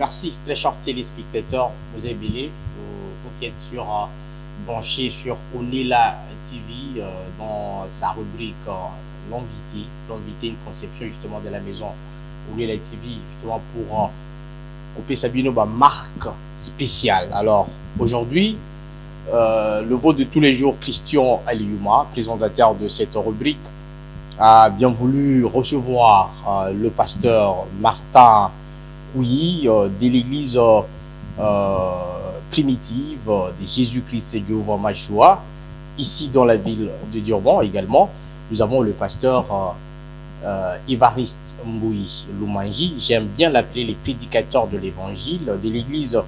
merci, très chers téléspectateurs. Vous avez bien, vous qui êtes branchés sur Onela TV dans sa rubrique L'invité, une conception justement de la maison Onela TV, justement pour couper Sabino, marque spéciale. Alors, aujourd'hui, le vote de tous les jours, Christian Aliouma, présentateur de cette rubrique, a bien voulu recevoir le pasteur Martin Kouyi de l'église primitive de Jésus-Christ et Jéhovah Machoua, ici dans la ville de Durban également. Nous avons le pasteur Évariste Mbouyi Lumangi, j'aime bien l'appeler les prédicateurs de l'évangile de l'église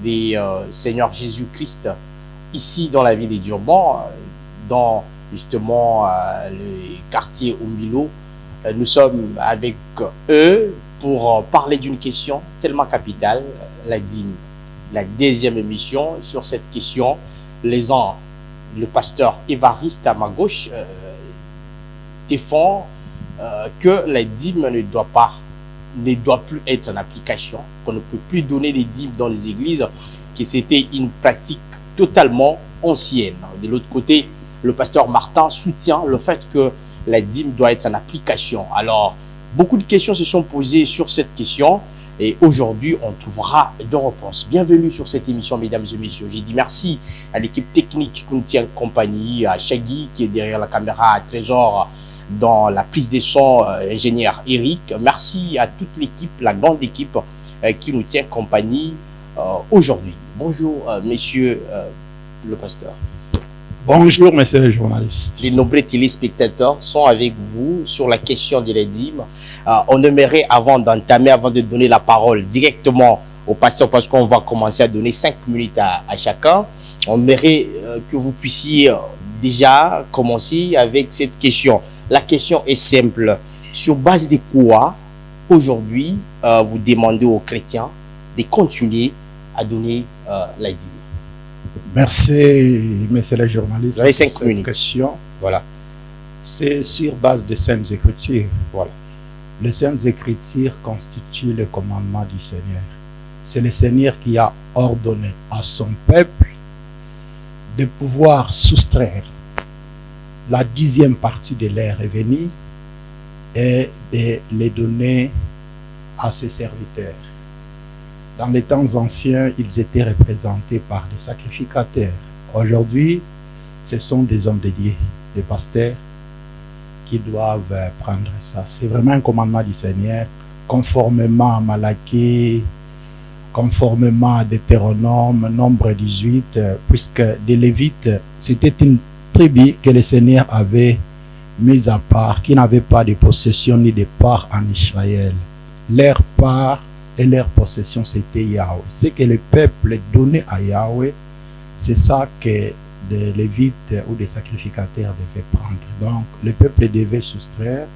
des Seigneurs Jésus-Christ, ici dans la ville de Durban, dans justement le quartier Omilo. Nous sommes avec eux pour parler d'une question tellement capitale, la dîme. La deuxième émission sur cette question, le pasteur Évariste à ma gauche défend que la dîme ne doit plus être en application, qu'on ne peut plus donner des dîmes dans les églises, que c'était une pratique totalement ancienne. De l'autre côté, le pasteur Martin soutient le fait que la dîme doit être en application. Alors, beaucoup de questions se sont posées sur cette question et aujourd'hui, on trouvera deux réponses. Bienvenue sur cette émission, mesdames et messieurs. J'ai dit merci à l'équipe technique qui nous tient compagnie, à Shaggy qui est derrière la caméra, à Trésor dans la prise des sons, ingénieur Eric. Merci à toute l'équipe, la grande équipe qui nous tient compagnie aujourd'hui. Bonjour, messieurs le pasteur. Bonjour, messieurs les journalistes. Les nombreux téléspectateurs sont avec vous sur la question de la dîme. On aimerait, avant de donner la parole directement au pasteur, parce qu'on va commencer à donner 5 minutes à chacun, on aimerait que vous puissiez déjà commencer avec cette question. La question est simple. Sur base de quoi, aujourd'hui, vous demandez aux chrétiens de continuer à donner la dîme? Merci, messieurs les journalistes. Vous avez 5 minutes. Question. Voilà. C'est sur base de Saintes Écritures. Voilà. Les Saintes Écritures constituent le commandement du Seigneur. C'est le Seigneur qui a ordonné à son peuple de pouvoir soustraire la 10e partie de leur revenu et de les donner à ses serviteurs. Dans les temps anciens, ils étaient représentés par des sacrificateurs. Aujourd'hui, ce sont des hommes dédiés, des pasteurs, qui doivent prendre ça. C'est vraiment un commandement du Seigneur, conformément à Malachie, conformément à Deutéronome, nombre 18, puisque les Lévites, c'était une tribu que le Seigneur avait mise à part, qui n'avait pas de possession ni de part en Israël. Leur part et leur possession, c'était Yahweh. Ce que le peuple donnait à Yahweh, c'est ça que des Lévites ou des sacrificateurs devaient prendre. Donc, le peuple devait soustraire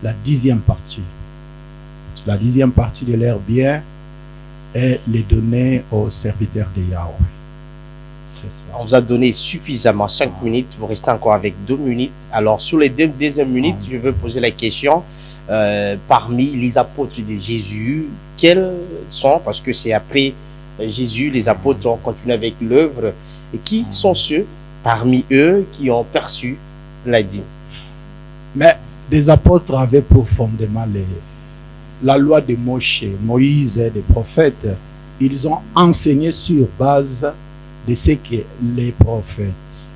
la 10e partie. La 10e partie de leurs biens et les donner aux serviteurs de Yahweh. C'est ça. On vous a donné suffisamment 5 minutes. Vous restez encore avec 2 minutes. Alors, sur les 2 deuxièmes minutes, je veux poser la question. Parmi les apôtres de Jésus, quels sont, parce que c'est après Jésus, les apôtres ont continué avec l'œuvre, et qui sont ceux parmi eux qui ont perçu la dîme? Mais des apôtres avaient pour fondement la loi de Moïse et des prophètes. Ils ont enseigné sur base de ce que les prophètes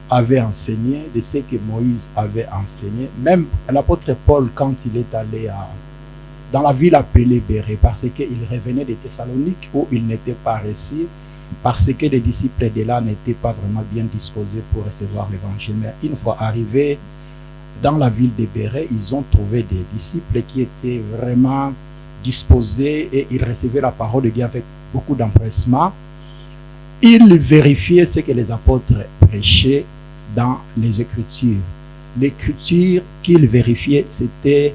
avait enseigné, de ce que Moïse avait enseigné. Même l'apôtre Paul, quand il est allé dans la ville appelée Bérée, parce qu'il revenait de Thessalonique où il n'était pas reçu, parce que les disciples de là n'étaient pas vraiment bien disposés pour recevoir l'évangile. Mais une fois arrivés dans la ville de Bérée, ils ont trouvé des disciples qui étaient vraiment disposés et ils recevaient la parole de Dieu avec beaucoup d'empressement. Ils vérifiaient ce que les apôtres prêchaient dans les Écritures. L'écriture qu'ils vérifiaient, c'était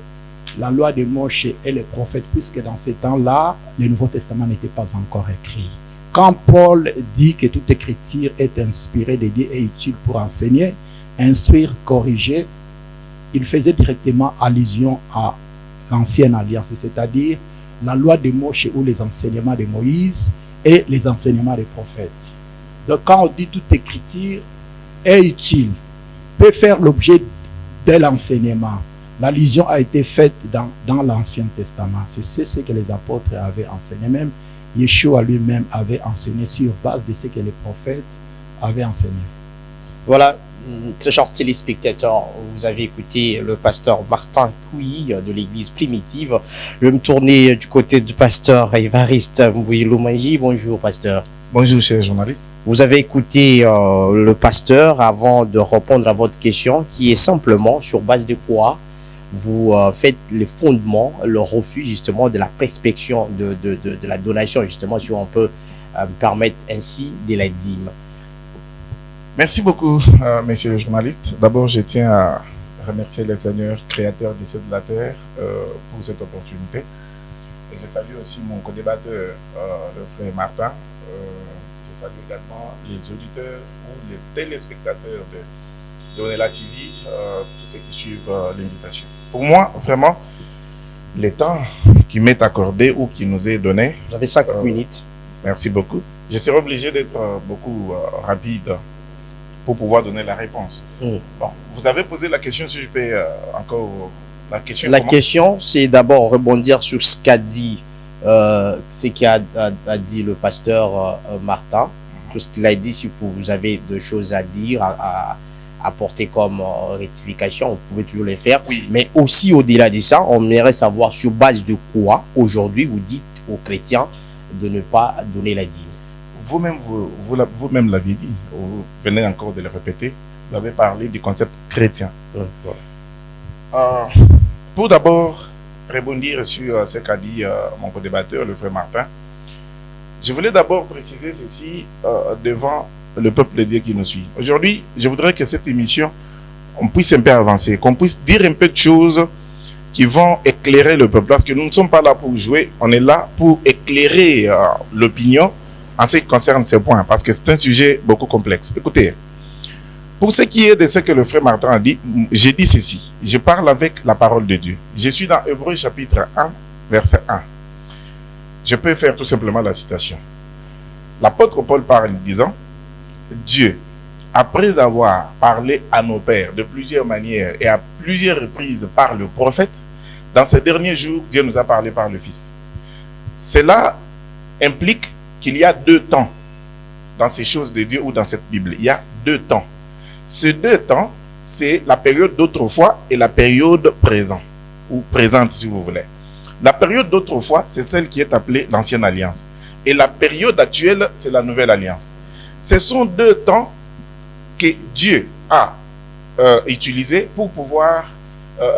la loi de Moïse et les prophètes, puisque dans ces temps-là, le Nouveau Testament n'était pas encore écrit. Quand Paul dit que toute écriture est inspirée de Dieu et utile pour enseigner, instruire, corriger, il faisait directement allusion à l'ancienne alliance, c'est-à-dire la loi de Moshe ou les enseignements de Moïse et les enseignements des prophètes. Donc quand on dit toute écriture est utile, peut faire l'objet de l'enseignement. L'allusion a été faite dans l'Ancien Testament. C'est ce que les apôtres avaient enseigné. Même Yeshua lui-même avait enseigné sur base de ce que les prophètes avaient enseigné. Voilà, très chers téléspectateurs, vous avez écouté le pasteur Martin Pouy de l'église primitive. Je vais me tourner du côté du pasteur Évariste Mbouilou-Manji. Bonjour pasteur. Bonjour chers journalistes. Vous avez écouté le pasteur avant de répondre à votre question qui est simplement sur base de quoi vous faites les fondements, le refus justement de la prescription de la donation, justement, si on peut permettre ainsi de la dîme. Merci beaucoup, messieurs les journalistes. D'abord, je tiens à remercier le Seigneur, créateur des cieux et de la terre, pour cette opportunité. Et je salue aussi mon co-débatteur, le frère Martin. Je salue également les auditeurs ou les téléspectateurs de Onela TV, tous ceux qui suivent l'invitation. Pour moi, vraiment, le temps qui m'est accordé ou qui nous est donné... Vous avez 5 minutes. Merci beaucoup. Je serai obligé d'être beaucoup rapide pour pouvoir donner la réponse. Bon, vous avez posé la question, si je peux encore... La question, c'est d'abord rebondir sur ce qu'a dit, ce qu'a dit le pasteur Martin. Tout ce qu'il a dit, si vous avez des choses à dire, à apporter comme rectification, vous pouvez toujours les faire. Oui. Mais aussi au-delà de ça, on aimerait savoir sur base de quoi aujourd'hui vous dites aux chrétiens de ne pas donner la dîme. Vous-même, vous-même l'avez dit, vous venez encore de le répéter, vous avez parlé du concept chrétien. Pour d'abord rebondir sur ce qu'a dit mon co-débatteur, le frère Martin, je voulais d'abord préciser ceci devant le peuple de Dieu qui nous suit. Aujourd'hui, je voudrais que cette émission, on puisse un peu avancer, qu'on puisse dire un peu de choses qui vont éclairer le peuple. Parce que nous ne sommes pas là pour jouer, on est là pour éclairer l'opinion en ce qui concerne ces points, parce que c'est un sujet beaucoup complexe. Écoutez, pour ce qui est de ce que le frère Martin a dit, j'ai dit ceci, je parle avec la parole de Dieu. Je suis dans Hébreux chapitre 1, verset 1. Je peux faire tout simplement la citation. L'apôtre Paul parle disant, Dieu, après avoir parlé à nos pères de plusieurs manières et à plusieurs reprises par le prophète, dans ces derniers jours, Dieu nous a parlé par le Fils. Cela implique qu'il y a 2 temps dans ces choses de Dieu ou dans cette Bible. Il y a 2 temps. Ces 2 temps, c'est la période d'autrefois et la période présente, ou présente si vous voulez. La période d'autrefois, c'est celle qui est appelée l'ancienne alliance. Et la période actuelle, c'est la nouvelle alliance. Ce sont 2 temps que Dieu a utilisés pour pouvoir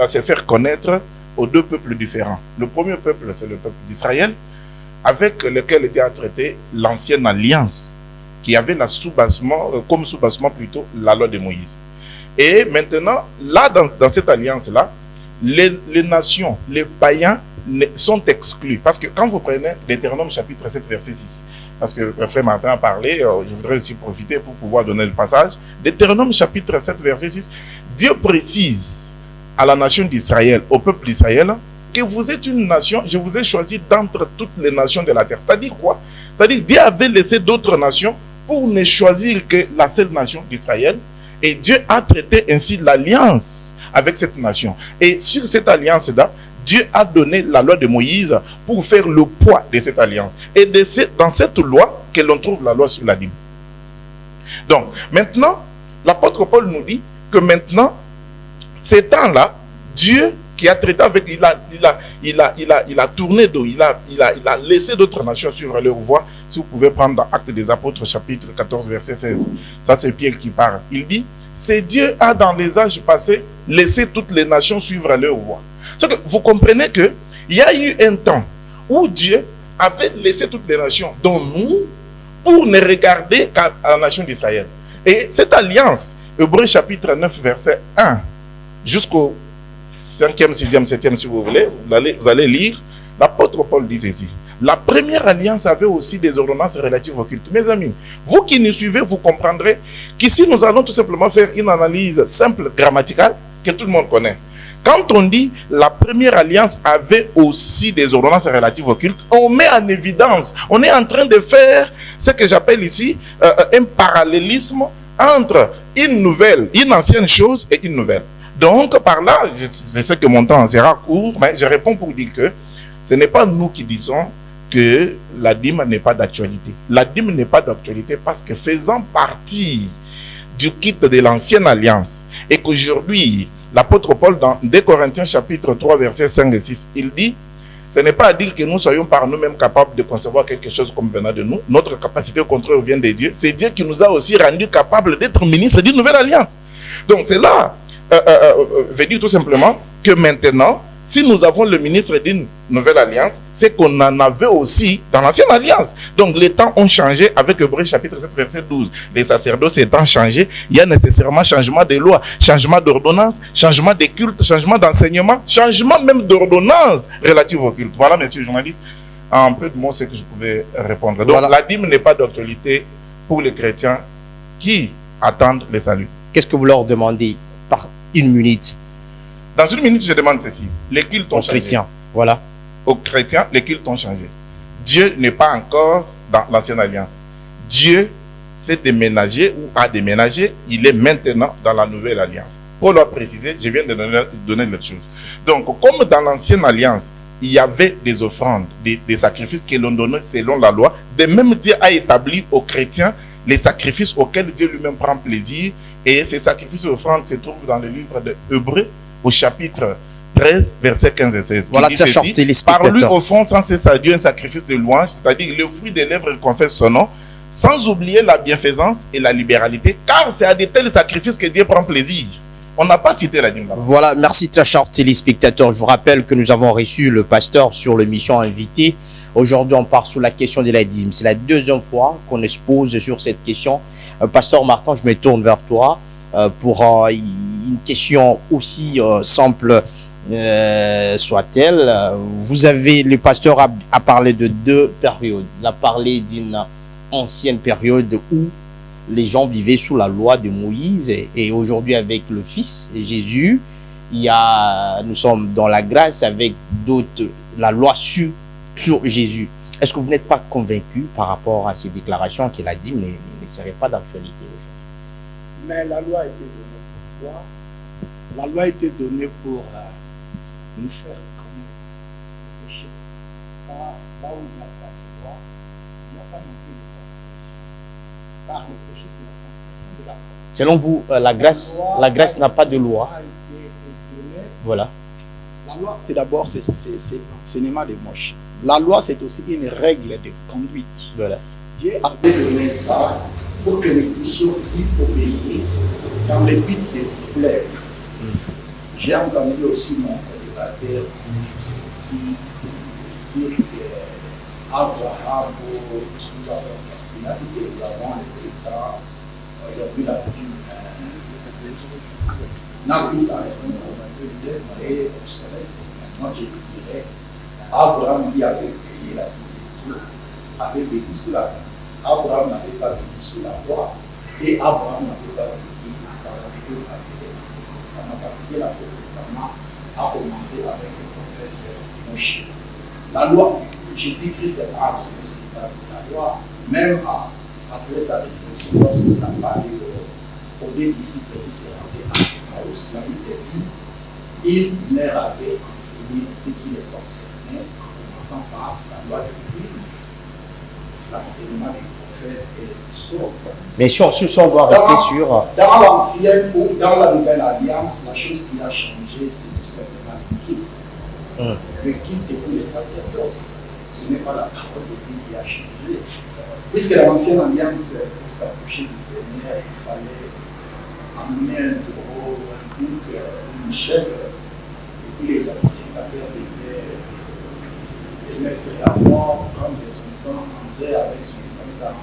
se faire connaître aux 2 peuples différents. Le premier peuple, c'est le peuple d'Israël, avec lequel était traitée l'ancienne alliance, qui avait la comme sous-bassement plutôt la loi de Moïse. Et maintenant, là, dans cette alliance-là, les nations, les païens sont exclus. Parce que quand vous prenez Deutéronome chapitre 7, verset 6, parce que le frère Martin a parlé, je voudrais aussi profiter pour pouvoir donner le passage. Deutéronome chapitre 7, verset 6, Dieu précise à la nation d'Israël, au peuple d'Israël, que vous êtes une nation, je vous ai choisi d'entre toutes les nations de la terre. C'est-à-dire quoi? C'est-à-dire Dieu avait laissé d'autres nations pour ne choisir que la seule nation d'Israël. Et Dieu a traité ainsi l'alliance avec cette nation. Et sur cette alliance-là, Dieu a donné la loi de Moïse pour faire le poids de cette alliance. Et dans cette loi que l'on trouve la loi sur la dîme. Donc, maintenant, l'apôtre Paul nous dit que maintenant, ces temps-là, Dieu qui a traité avec, il a tourné d'eau, il a laissé d'autres nations suivre leur voie. Si vous pouvez prendre dans Actes des Apôtres, chapitre 14, verset 16. Ça, c'est Pierre qui parle. Il dit, c'est Dieu a dans les âges passés laissé toutes les nations suivre leur voie. C'est que vous comprenez que il y a eu un temps où Dieu avait laissé toutes les nations, dont nous, pour ne regarder qu'à la nation d'Israël. Et cette alliance, Hébreux chapitre 9, verset 1, jusqu'au 5e, 6e, 7e, si vous voulez, vous allez lire, l'apôtre Paul dit ceci. La première alliance avait aussi des ordonnances relatives au culte. Mes amis, vous qui nous suivez, vous comprendrez qu'ici nous allons tout simplement faire une analyse simple, grammaticale, que tout le monde connaît. Quand on dit la première alliance avait aussi des ordonnances relatives au culte, on met en évidence, on est en train de faire ce que j'appelle ici un parallélisme entre une ancienne chose et une nouvelle. Donc, par là, je sais que mon temps sera court, mais je réponds pour dire que ce n'est pas nous qui disons que la dîme n'est pas d'actualité. La dîme n'est pas d'actualité parce que faisant partie du culte de l'ancienne alliance et qu'aujourd'hui, l'apôtre Paul dans 2 Corinthiens chapitre 3 versets 5 et 6, il dit, ce n'est pas à dire que nous soyons par nous-mêmes capables de concevoir quelque chose comme venant de nous. Notre capacité au contraire vient de Dieu. C'est Dieu qui nous a aussi rendus capables d'être ministres d'une nouvelle alliance. Donc cela veut dire tout simplement que maintenant, si nous avons le ministre d'une nouvelle alliance, c'est qu'on en avait aussi dans l'ancienne alliance. Donc les temps ont changé avec Hébreux chapitre 7 verset 12. Les sacerdoces étant changés, il y a nécessairement changement de loi, changement d'ordonnance, changement de culte, changement d'enseignement, changement même d'ordonnance relative au culte. Voilà, messieurs les journalistes, en peu de mots, ce que je pouvais répondre. Donc voilà. La dîme n'est pas d'actualité pour les chrétiens qui attendent le salut. Qu'est-ce que vous leur demandez par une minute? Dans une minute, je demande ceci. Les cultes ont changé. Aux chrétiens, voilà. Aux chrétiens, les cultes ont changé. Dieu n'est pas encore dans l'ancienne alliance. Dieu s'est déménagé ou a déménagé. Il est maintenant dans la nouvelle alliance. Pour le préciser, je viens de donner les choses. Donc, comme dans l'ancienne alliance, il y avait des offrandes, des sacrifices que l'on donnait selon la loi, de même Dieu a établi aux chrétiens les sacrifices auxquels Dieu lui-même prend plaisir. Et ces sacrifices et offrandes se trouvent dans le livre de Hébreux, au chapitre 13, versets 15 et 16. Voilà, tu as sorti les spectateurs. Par lui, offrande sans cesse à Dieu un sacrifice de louange, c'est-à-dire le fruit des lèvres confesse son nom, sans oublier la bienfaisance et la libéralité, car c'est à de tels sacrifices que Dieu prend plaisir. On n'a pas cité la dîme là. Voilà, merci très chers téléspectateurs. Je vous rappelle que nous avons reçu le pasteur sur l'émission Invité. Aujourd'hui, on part sur la question de la dîme. C'est la deuxième fois qu'on expose sur cette question. Pasteur Martin, je me tourne vers toi pour une question aussi simple soit-elle. Vous avez, le pasteur a parlé de deux périodes. Il a parlé d'une ancienne période où les gens vivaient sous la loi de Moïse et aujourd'hui avec le Fils Jésus, nous sommes dans la grâce avec d'autres, la loi sur Jésus. Est-ce que vous n'êtes pas convaincu par rapport à ces déclarations que la dîme ne serait pas d'actualité aujourd'hui? Mais la loi a été donnée pour quoi? La loi a été donnée pour nous faire connaître le péché. Là où il n'y a pas de loi, il n'y a pas non plus de transgression. Car le péché, c'est la transgression de la loi. Selon vous, la grâce n'a pas de loi. Voilà. La loi, c'est d'abord l'enseignement de Moïse. La loi, c'est aussi une règle de conduite. Voilà. Dieu a donné ça pour que nous puissions y obéir dans le but de plaire. J'ai entendu aussi mon débatteur qui dit qu'Abraham, nous avons l'État, aujourd'hui la dîme n'a plus sa raison et obsolète. Maintenant, je dirais, Abraham qui avait payé la dîme avait vécu sous la grâce. Abraham n'avait pas vécu sous la loi et Abraham n'avait pas vécu dans la vie de l'Ancien Testament parce que l'Ancien Testament a commencé avec le prophète Moïse. La loi, Jésus-Christ est pas sur le résultat de la loi, même après sa réflexion, lorsqu'il a parlé aux deux disciples qui se rendaient à Jérusalem, il leur avait enseigné ce qui les concernait, en commençant par la loi de l'Église, l'enseignement des prophètes et des psaumes. Mais si on doit rester sur... Dans l'ancienne ou dans la nouvelle alliance, la chose qui a changé, c'est tout simplement le culte. Le culte est pour les sacerdoces. Ce n'est pas la parole de Dieu qui a changé. Puisque dans l'ancienne alliance, pour s'approcher du Seigneur, il fallait amener un taureau, un bouc, une chèvre, et puis les sacrificateurs devaient les mettre à mort, prendre son sang, entrer avec son sang dans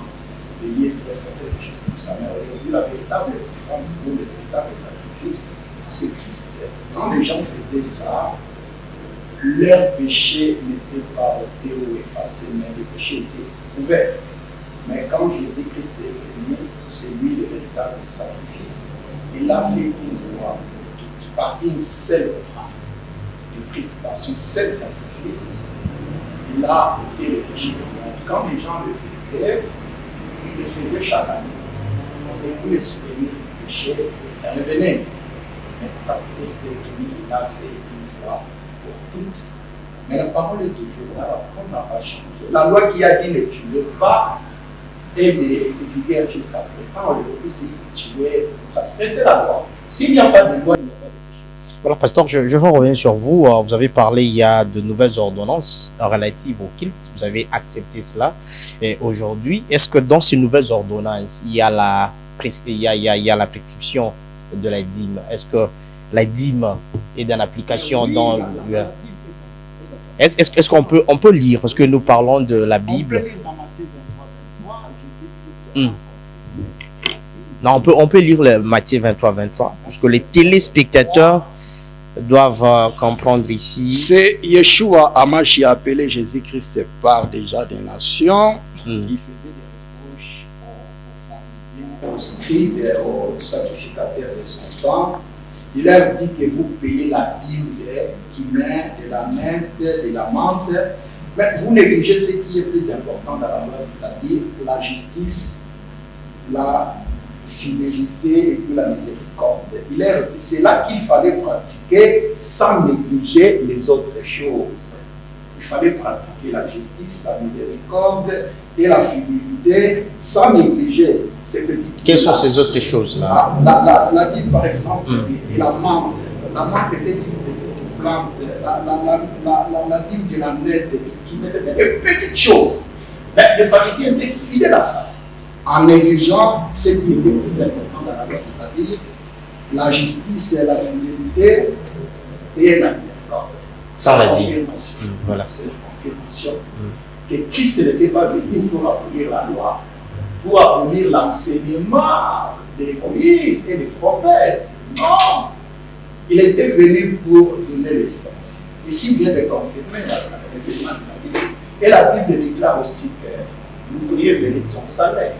les lieux très sacrés, des choses comme ça. Mais aujourd'hui, la véritable offrande pour le véritable sacrifice, c'est Christ. Quand les gens faisaient ça, leur péché n'était pas ôté ou effacé, mais le péché était couvert. Mais quand Jésus-Christ est venu, c'est lui le véritable sacrifice. Il l'a fait une fois, par une seule offrande. Christ dans son seul sacrifice, il a ôté le péché du monde. Quand les gens le faisaient, ils le faisaient chaque année. Et pour les souvenirs du péché revenaient. Mais quand Christ est venu, il l'a fait une fois pour toutes. Mais la parole est toujours là, la parole n'a pas changé. La loi qui a dit ne tuez pas est de vigueur jusqu'à présent. Le plus, il faut tuer, il faut transgresser la loi. S'il n'y a pas de loi, il n'y a pas de péché. Voilà, pasteur, je vais revenir sur vous. Vous avez parlé, il y a de nouvelles ordonnances relatives au culte. Vous avez accepté cela. Et aujourd'hui, est-ce que dans ces nouvelles ordonnances, il y a la prescription de la dîme? Est-ce que la dîme est en application dans le... Est-ce qu'on peut lire, parce que nous parlons de la Bible. Non, on peut lire le Matthieu 23, puisque les téléspectateurs doivent comprendre ici. C'est Yeshua Amashi appelé Jésus-Christ par déjà des nations. Il faisait des reproches aux pharisiens, aux scribes et aux sacrificateurs de son temps. Il leur dit que vous payez la dîme du cumin, de la menthe, de la menthe, mais vous négligez ce qui est plus important dans la loi, c'est-à-dire la justice, la fidélité et puis la miséricorde. Il leur dit c'est là qu'il fallait pratiquer sans négliger les autres choses. Il fallait pratiquer la justice, la miséricorde et la fidélité sans négliger ces petites choses. Quelles sont ces autres choses-là? La Bible, par exemple, et la menthe. La menthe était une petite plante. La dîme de la nette, mais c'était des petites choses. Mais les pharisiens étaient fidèles à ça, en négligeant ce qui était plus important dans la loi, c'est-à-dire la justice, la fidélité et la miséricorde. Sans la dîme. Voilà. C'est la confirmation que Christ n'était pas venu pour abolir la loi, pour abolir l'enseignement des Moïse et des prophètes. Non! Il était venu pour donner l'essence. Ici, il vient de confirmer l'événement de la Bible. Et la Bible déclare aussi que l'ouvrier mérite son salaire.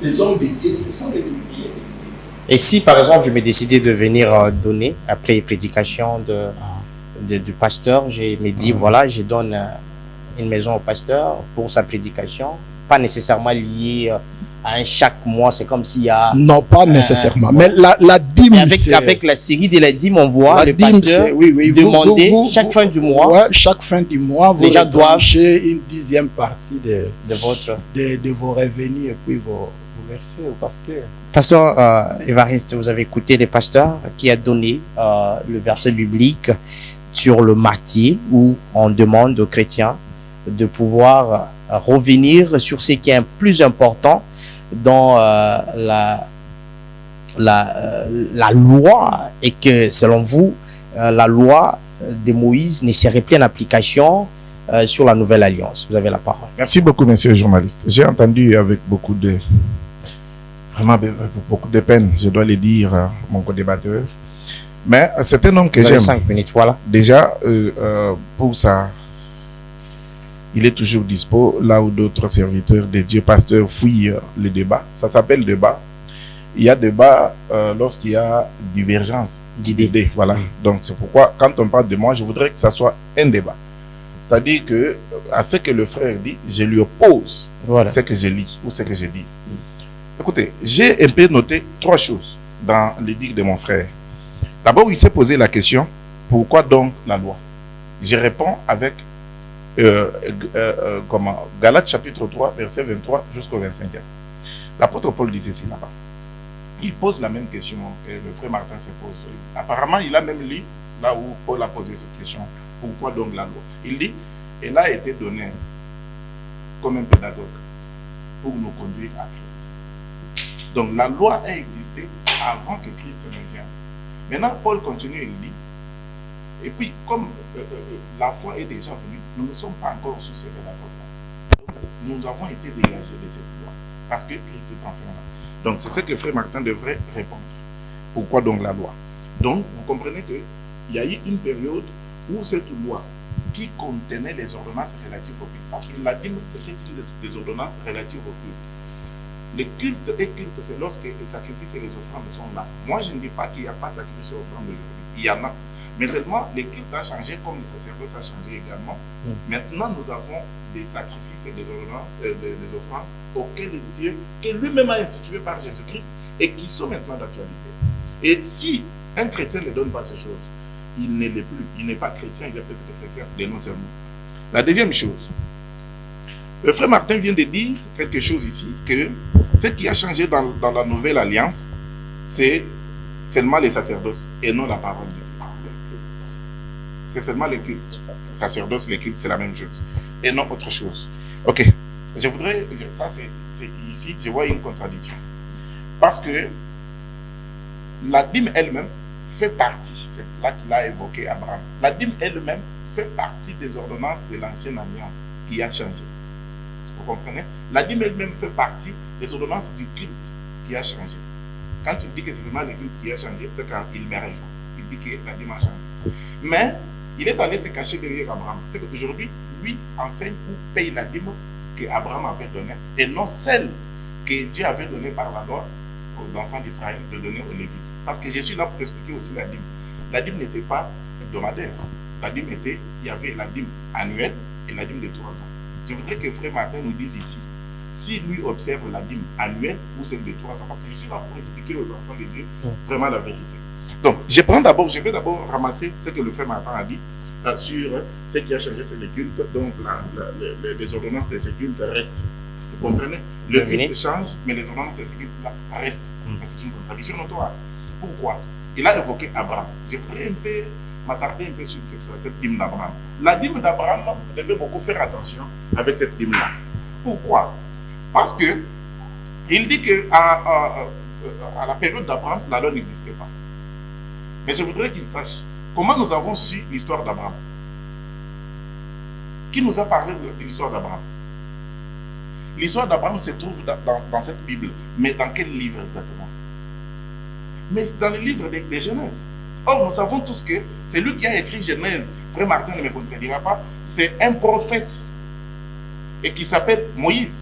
Les hommes de Dieu, ce sont les ouvriers de Dieu. Et si, par exemple, je m'ai décidé de venir donner, après les prédications du pasteur, je me dis, voilà, je donne une maison au pasteur pour sa prédication, pas nécessairement lié à un chaque mois, c'est comme s'il y a... Non, pas nécessairement, mais la dîme, avec la série de la dîme, on voit le pasteur demander chaque fin du mois. Ouais, chaque fin du mois, vous doivent toucher une 10e partie de vos revenus et puis vos versets au pasteur. Pasteur Évariste, vous avez écouté le pasteur qui a donné le verset biblique sur le Matthieu où on demande aux chrétiens de pouvoir revenir sur ce qui est plus important dans la loi, et que selon vous, la loi de Moïse ne serait plus en application sur la nouvelle alliance. Vous avez la parole. Merci beaucoup, monsieur le journaliste. J'ai entendu avec beaucoup de peine, je dois le dire, mon co-débatteur. Mais c'est un homme que j'aime. 5 minutes, voilà. Déjà, pour ça, il est toujours dispo, là où d'autres serviteurs de Dieu, pasteurs, fouillent le débat. Ça s'appelle débat. Il y a débat lorsqu'il y a divergence d'idées. Voilà. Donc, c'est pourquoi, quand on parle de moi, je voudrais que ça soit un débat. C'est-à-dire que, à ce que le frère dit, je lui oppose ce que je lis ou ce que je dis. Écoutez, j'ai un peu noté 3 choses dans les dires de mon frère. D'abord, il s'est posé la question, pourquoi donc la loi? Je réponds avec Galates chapitre 3, verset 23 jusqu'au 25e. L'apôtre Paul disait ceci là-bas. Il pose la même question que le frère Martin se pose. Apparemment, il a même lu là où Paul a posé cette question. Pourquoi donc la loi? Il dit, elle a été donnée comme un pédagogue pour nous conduire à Christ. Donc la loi a existé avant que Christ ne vienne. Maintenant, Paul continue, il dit, et puis comme la foi est déjà venue, nous ne sommes pas encore sous ces pédagogues. Donc nous avons été dégagés de cette loi parce que Christ est enfin là. Donc c'est ce que frère Martin devrait répondre. Pourquoi donc la loi? Donc vous comprenez qu'il y a eu une période où cette loi qui contenait les ordonnances relatives au culte, parce que la Bible c'était des ordonnances relatives au culte. Le culte et culte, c'est lorsque les sacrifices et les offrandes sont là. Moi, je ne dis pas qu'il n'y a pas de sacrifice et offrandes aujourd'hui. Il y en a. Mais seulement, le culte a changé comme le sacerdoce a changé également. Maintenant, nous avons des sacrifices et des ordonnances, des offrandes auxquelles Dieu, que lui-même a institué par Jésus-Christ et qui sont maintenant d'actualité. Et si un chrétien ne donne pas ces choses, il ne l'est plus. Il n'est pas chrétien, il est peut-être chrétien de non seulement. La deuxième chose, le frère Martin vient de dire quelque chose ici, que ce qui a changé dans la nouvelle alliance, c'est seulement les sacerdoces et non la parole de Dieu. C'est seulement les cultes. Sacerdoce, les cultes, c'est la même chose. Et non autre chose. Ok. Je voudrais, ça c'est ici, je vois une contradiction. Parce que la dîme elle-même fait partie, c'est là qu'il a évoqué Abraham. La dîme elle-même fait partie des ordonnances de l'ancienne alliance qui a changé. Vous comprenez? La dîme elle-même fait partie des ordonnances du culte qui a changé. Quand tu dis que c'est seulement le culte qui a changé, c'est quand il met raison. Il dit que la dîme a changé. Mais il est allé se cacher derrière Abraham. C'est qu'aujourd'hui, lui enseigne ou paye la dîme qu'Abraham avait donnée et non celle que Dieu avait donnée par la loi aux enfants d'Israël de donner aux Lévites. Parce que je suis là pour expliquer aussi la dîme. La dîme n'était pas hebdomadaire. La dîme était, il y avait la dîme annuelle et la dîme de 3 ans. Je voudrais que Frère Martin nous dise ici, si lui observe la dîme annuelle ou celle de 3 ans, parce que je suis là pour expliquer aux enfants de Dieu vraiment la vérité. Donc, je vais d'abord ramasser ce que le Frère Martin a dit sur ce qui a changé, c'est le culte. Donc, les ordonnances de ce culte restent. Vous comprenez? Le culte change, mais les ordonnances de ce culte restent. C'est une contradiction notoire. Pourquoi? Il a évoqué Abraham. Je voudrais un peu m'attarder un peu sur cette dîme d'Abraham. La dîme d'Abraham, vous devez beaucoup faire attention avec cette dîme-là. Pourquoi? Parce que il dit qu'à la période d'Abraham, la loi n'existait pas. Mais je voudrais qu'il sache comment nous avons su l'histoire d'Abraham. Qui nous a parlé de l'histoire d'Abraham? L'histoire d'Abraham se trouve dans cette Bible. Mais dans quel livre exactement? Mais c'est dans le livre de Genèse. Or, nous savons tous que c'est lui qui a écrit Genèse. Frère Martin ne me contredira pas. C'est un prophète et qui s'appelle Moïse.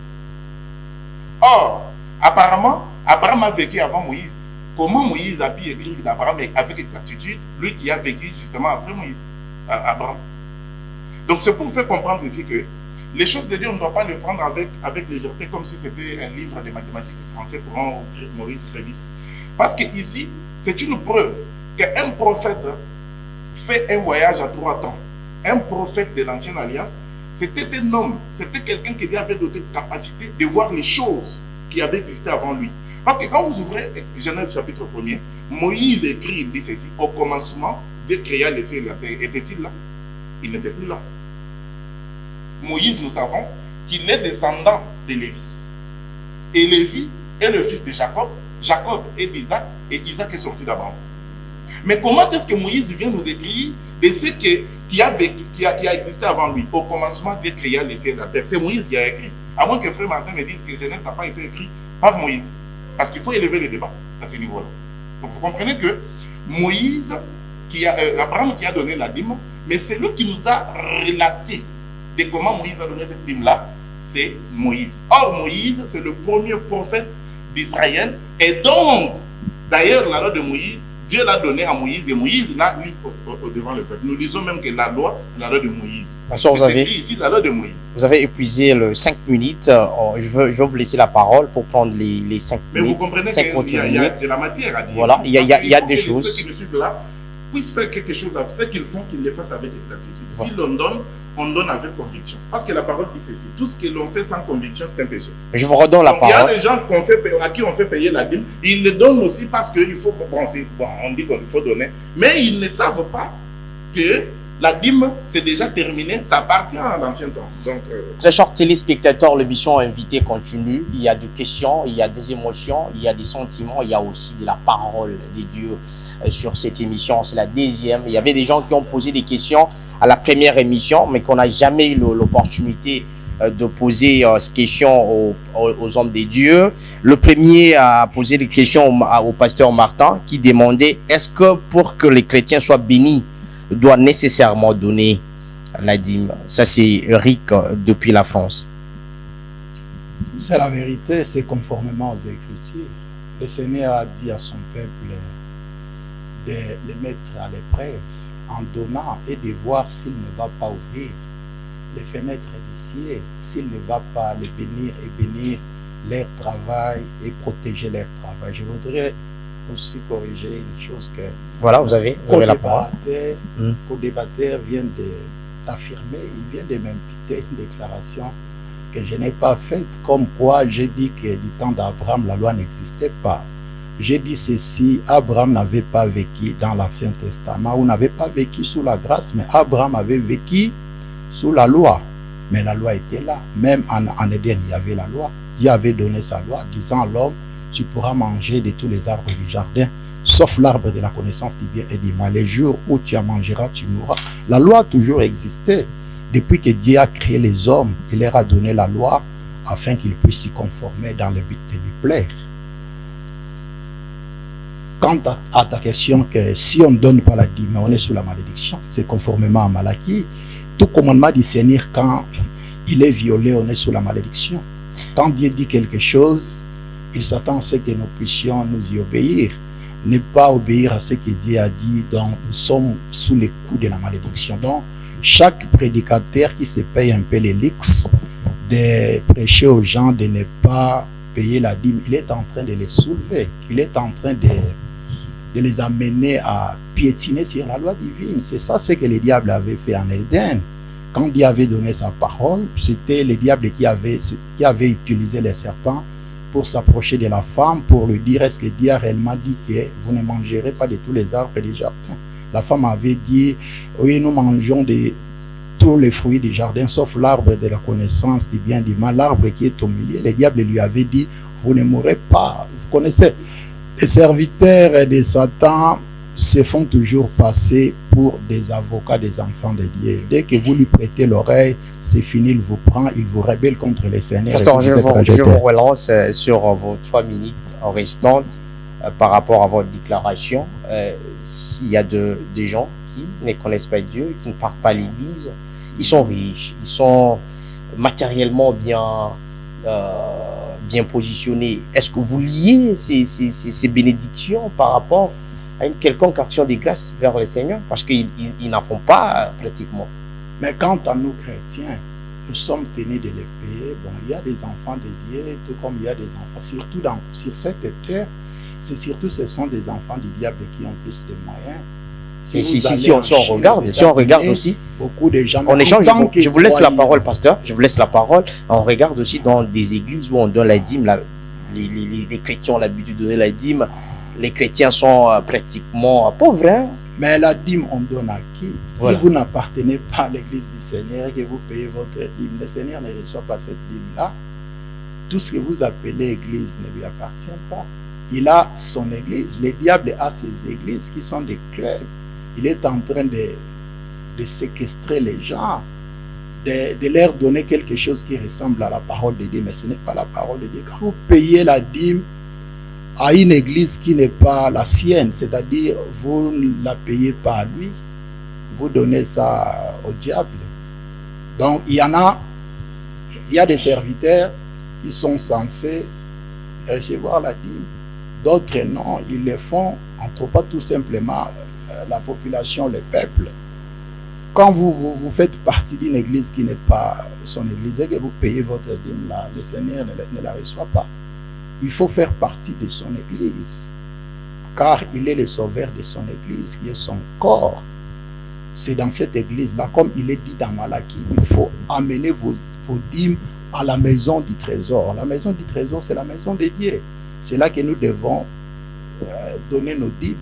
Or, apparemment, Abraham a vécu avant Moïse. Comment Moïse a pu écrire d'Abraham avec exactitude, lui qui a vécu justement après Moïse, Abraham? Donc c'est pour faire comprendre ici que les choses de Dieu, on ne doit pas les prendre avec légèreté comme si c'était un livre de mathématiques français pour un Maurice Crévis. Parce que ici, c'est une preuve qu'un prophète fait un voyage à 3 temps. Un prophète de l'ancienne alliance, c'était un homme, c'était quelqu'un qui avait doté de capacité de voir les choses qui avaient existé avant lui. Parce que quand vous ouvrez Genèse chapitre 1er, Moïse écrit, il dit ceci: au commencement, Dieu créa les cieux et la terre. Était-il là? Il n'était plus là. Moïse, nous savons qu'il est descendant de Lévi. Et Lévi est le fils de Jacob. Jacob est d'Isaac et Isaac est sorti d'Abraham. Mais comment est-ce que Moïse vient nous écrire de ce qui a existé avant lui? Au commencement, Dieu créa les cieux et la terre. C'est Moïse qui a écrit. À moins que Frère Martin me dise que Genèse n'a pas été écrit par Moïse. Parce qu'il faut élever le débat à ce niveau-là. Donc vous comprenez que Moïse, Abraham qui a donné la dîme, mais c'est lui qui nous a relaté de comment Moïse a donné cette dîme-là, c'est Moïse. Or, Moïse, c'est le premier prophète d'Israël. Et donc, d'ailleurs, la loi de Moïse, Dieu l'a donnée à Moïse et Moïse l'a lu devant le peuple. Nous disons même que la loi, c'est la loi de Moïse. C'est écrit ici la loi de Moïse. Vous avez épuisé le 5 minutes. Je vais vous laisser la parole pour prendre les 5 minutes. Mais vous comprenez qu'il y a de la matière à dire. Voilà, il y a des choses. Ceux qui nous suivent là puissent faire quelque chose. Ce qu'ils font, qu'ils le fassent avec exactitude. Voilà. Si l'on donne, on donne avec conviction. Parce que la parole dit ceci: tout ce que l'on fait sans conviction, c'est un péché. Je vous redonne la parole. Il y a des gens à qui on fait payer la dîme. Ils le donnent aussi parce qu'il faut. On dit qu'il faut donner. Mais ils ne savent pas que la dîme, c'est déjà terminé. Ça appartient à l'ancien temps. Donc, très chers téléspectateurs, l'émission Invité continue. Il y a des questions, il y a des émotions, il y a des sentiments, il y a aussi de la parole de Dieu sur cette émission. C'est la deuxième. Il y avait des gens qui ont posé des questions à la première émission, mais qu'on n'a jamais eu l'opportunité de poser ces questions aux hommes de Dieu. Le premier a posé des questions au pasteur Martin, qui demandait: est-ce que pour que les chrétiens soient bénis, doit nécessairement donner la dîme? Ça, c'est Eric depuis la France. C'est la vérité, c'est conformément aux Écritures. Le Seigneur a dit à son peuple de les mettre à l'épreuve en donnant et de voir s'il ne va pas ouvrir les fenêtres des cieux, s'il ne va pas les bénir et bénir leur travail et protéger leur travail. Je voudrais aussi corriger une chose que Voilà, vous avez la parole. Co-débatteur vient d'affirmer, il vient de m'imputer une déclaration que je n'ai pas faite, comme quoi j'ai dit que du temps d'Abraham, la loi n'existait pas. J'ai dit ceci, Abraham n'avait pas vécu dans l'Ancien Testament, ou n'avait pas vécu sous la grâce, mais Abraham avait vécu sous la loi. Mais la loi était là. Même en Éden, il y avait la loi. Dieu avait donné sa loi, disant à l'homme, tu pourras manger de tous les arbres du jardin, sauf l'arbre de la connaissance du bien et du mal. Les jours où tu en mangeras, tu mourras. La loi a toujours existé. Depuis que Dieu a créé les hommes, il leur a donné la loi afin qu'ils puissent s'y conformer dans le but de lui plaire. Quant à ta question que si on ne donne pas la dîme, on est sous la malédiction, c'est conformément à Malachie. Tout commandement du Seigneur, quand il est violé, on est sous la malédiction. Quand Dieu dit quelque chose, il s'attend à ce que nous puissions nous y obéir. Ne pas obéir à ce que Dieu a dit, donc nous sommes sous les coups de la malédiction. Donc, chaque prédicateur qui se paye un peu les lix de prêcher aux gens de ne pas payer la dîme, il est en train de les soulever. Il est en train de les amener à piétiner sur la loi divine. C'est ça ce que le diable avait fait en Éden. Quand Dieu avait donné sa parole, c'était le diable qui avait utilisé les serpents pour s'approcher de la femme, pour lui dire, est-ce que Dieu a réellement dit que vous ne mangerez pas de tous les arbres du jardin? La femme avait dit, oui, nous mangeons de tous les fruits du jardin, sauf l'arbre de la connaissance du bien et du mal, l'arbre qui est au milieu. Le diable lui avait dit, vous ne mourrez pas. Vous connaissez, les serviteurs de Satan se font toujours passer pour des avocats des enfants de Dieu. Dès que vous lui prêtez l'oreille, c'est fini, il vous prend, il vous rébelle contre les Seigneurs. Pasteur, je vous relance sur vos 3 minutes restantes par rapport à votre déclaration. S'il y a des gens qui ne connaissent pas Dieu, qui ne partent pas à l'église, ils sont riches, ils sont matériellement bien positionnés. Est-ce que vous liez ces bénédictions par rapport à une quelconque action de grâce vers le Seigneur? Parce qu'ils n'en font pas pratiquement. Mais quant à nous chrétiens, nous sommes tenus de les payer. Bon, il y a des enfants de Dieu, tout comme il y a des enfants, surtout sur cette terre, ce sont des enfants du diable qui ont plus de moyens. Si on regarde aussi, beaucoup de gens, on échange. Je vous laisse la parole, pasteur. Je vous laisse la parole. On regarde aussi dans des églises où on donne la dîme. Les chrétiens ont l'habitude de donner la dîme. Les chrétiens sont pratiquement pauvres. Hein? Mais la dîme, on donne à qui? Voilà. Si vous n'appartenez pas à l'église du Seigneur et que vous payez votre dîme, le Seigneur ne reçoit pas cette dîme-là. Tout ce que vous appelez église ne lui appartient pas. Il a son église. Le diable a ses églises qui sont des clubs. Il est en train de séquestrer les gens, de leur donner quelque chose qui ressemble à la parole de Dieu, mais ce n'est pas la parole de Dieu. Quand vous payez la dîme à une église qui n'est pas la sienne, c'est-à-dire vous ne la payez pas à lui, vous donnez ça au diable. Donc il y a des serviteurs qui sont censés recevoir la dîme, d'autres non, ils le font entre pas tout simplement la population, le peuple. Quand vous faites partie d'une église qui n'est pas son église et que vous payez votre dîme là, le Seigneur ne la reçoit pas. Il faut faire partie de son église, car il est le sauveur de son église, qui est son corps. C'est dans cette église-là, comme il est dit dans Malachie, il faut amener vos dîmes à la maison du trésor. La maison du trésor, c'est la maison de Dieu. C'est là que nous devons donner nos dîmes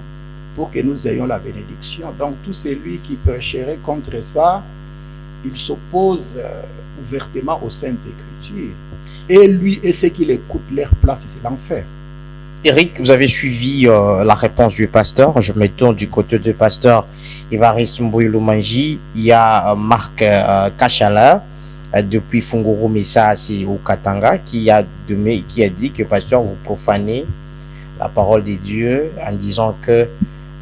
pour que nous ayons la bénédiction. Donc tout celui qui prêcherait contre ça, il s'oppose ouvertement aux Saintes Écritures. Et lui et ceux qui l'écoutent, leur place, c'est l'enfer. Eric, vous avez suivi la réponse du pasteur. Je me tourne du côté du pasteur Évariste Mbouyouloumanji. Il y a Marc Kachala, depuis Funguru Messa, c'est au Katanga, qui a dit que pasteur, vous profanez la parole de Dieu en disant que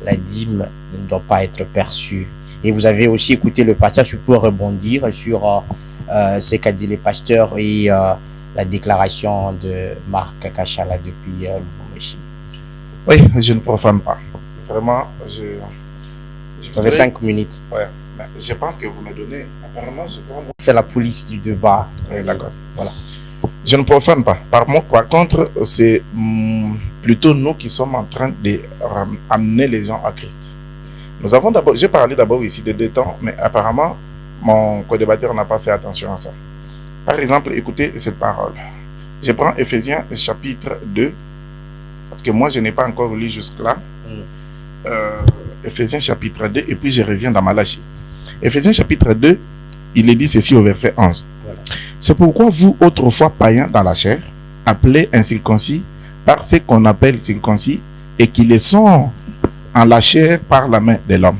la dîme ne doit pas être perçue. Et vous avez aussi écouté le pasteur, je peux rebondir sur ce qu'a dit le pasteur et la déclaration de Marc Kachala depuis Lubumbashi. Oui, je ne profane pas. Vraiment, Vous avez 5 minutes. Ouais. Mais je pense que vous me donnez. Apparemment, je crois. C'est la police du débat. Oui, d'accord. Voilà. Je ne profane pas. Par contre, c'est plutôt nous qui sommes en train d'amener les gens à Christ. Nous avons d'abord, j'ai parlé d'abord ici de 2 temps, mais apparemment, mon co-débatteur n'a pas fait attention à ça. Par exemple, écoutez cette parole. Je prends Éphésiens chapitre 2, parce que moi, je n'ai pas encore lu jusque-là. Éphésiens chapitre 2, et puis je reviens dans Malachie. Éphésiens chapitre 2, il est dit ceci au verset 11. Voilà. C'est pourquoi vous, autrefois païens dans la chair, appelés incirconcis par ce qu'on appelle circoncis, et qui le sont en la chair par la main de l'homme.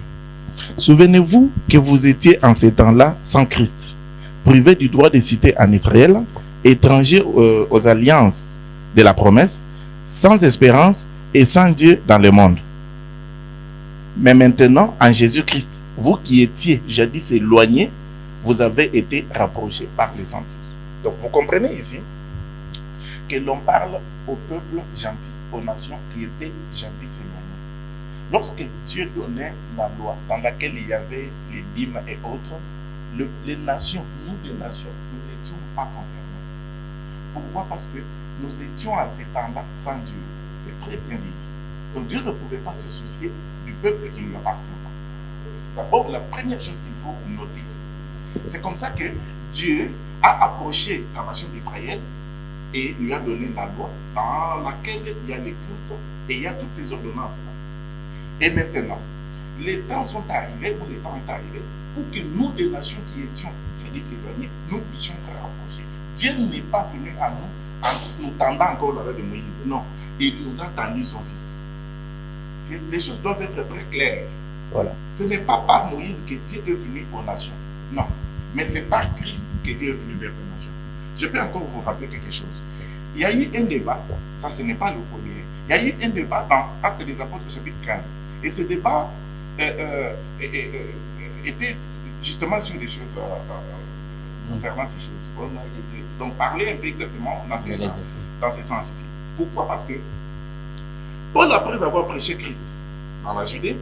Souvenez-vous que vous étiez en ces temps-là sans Christ, privés du droit de cité en Israël, étrangers aux alliances de la promesse, sans espérance et sans Dieu dans le monde. Mais maintenant, en Jésus-Christ, vous qui étiez jadis éloignés, vous avez été rapprochés par les saints. Donc vous comprenez ici que l'on parle au peuple gentil, aux nations qui étaient jadis éloignées. Lorsque Dieu donnait la loi dans laquelle il y avait les dîmes et autres, les nations, nous les nations, nous n'étions pas concernés. Pourquoi? Parce que nous étions en ces temps-là sans Dieu. C'est très bien dit. Donc Dieu ne pouvait pas se soucier du peuple qui ne lui appartient pas. C'est d'abord la première chose qu'il faut noter. C'est comme ça que Dieu a approché la nation d'Israël et lui a donné la loi dans laquelle il y a les cultes et il y a toutes ces ordonnances-là. Et maintenant, les temps sont arrivés, ou les temps est arrivé, pour que nous, les nations qui étions éloignées, nous puissions nous rapprocher. Dieu n'est pas venu à nous en nous tendant encore la main de Moïse. Non, il nous a tendu son fils. Les choses doivent être très claires. Voilà. Ce n'est pas par Moïse que Dieu est venu aux nations. Non. Mais c'est par Christ que Dieu est venu vers les nations. Je peux encore vous rappeler quelque chose. Il y a eu un débat, ça ce n'est pas le premier. Il y a eu un débat dans Actes des Apôtres chapitre 15. Et ce débat était justement sur des choses concernant ces choses. Donc parler un peu exactement dans ce sens ici. Pourquoi? Parce que Paul, après avoir prêché Christ dans la Judée,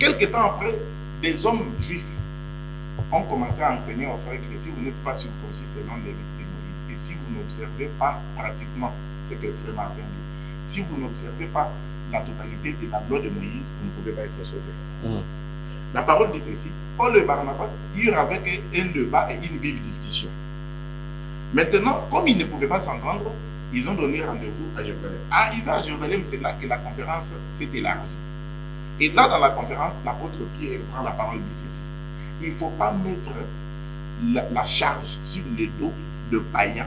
quelque temps après, des hommes juifs ont commencé à enseigner aux frères que si vous n'êtes pas circoncis selon les rites de Moïse, et si vous n'observez pas pratiquement ce que le frère Martin dit, si vous n'observez pas la totalité de la loi de Moïse, vous ne pouvez pas être sauvé. La parole dit ceci: Paul et Barnabas eurent avec un débat et une vive discussion. Maintenant, comme ils ne pouvaient pas s'entendre, ils ont donné rendez-vous à Jérusalem. Arrivé à Jérusalem, c'est là que la conférence s'est élargie. Et là, dans la conférence, l'apôtre Pierre prend la parole et dit ceci: il ne faut pas mettre la charge sur les dos de païens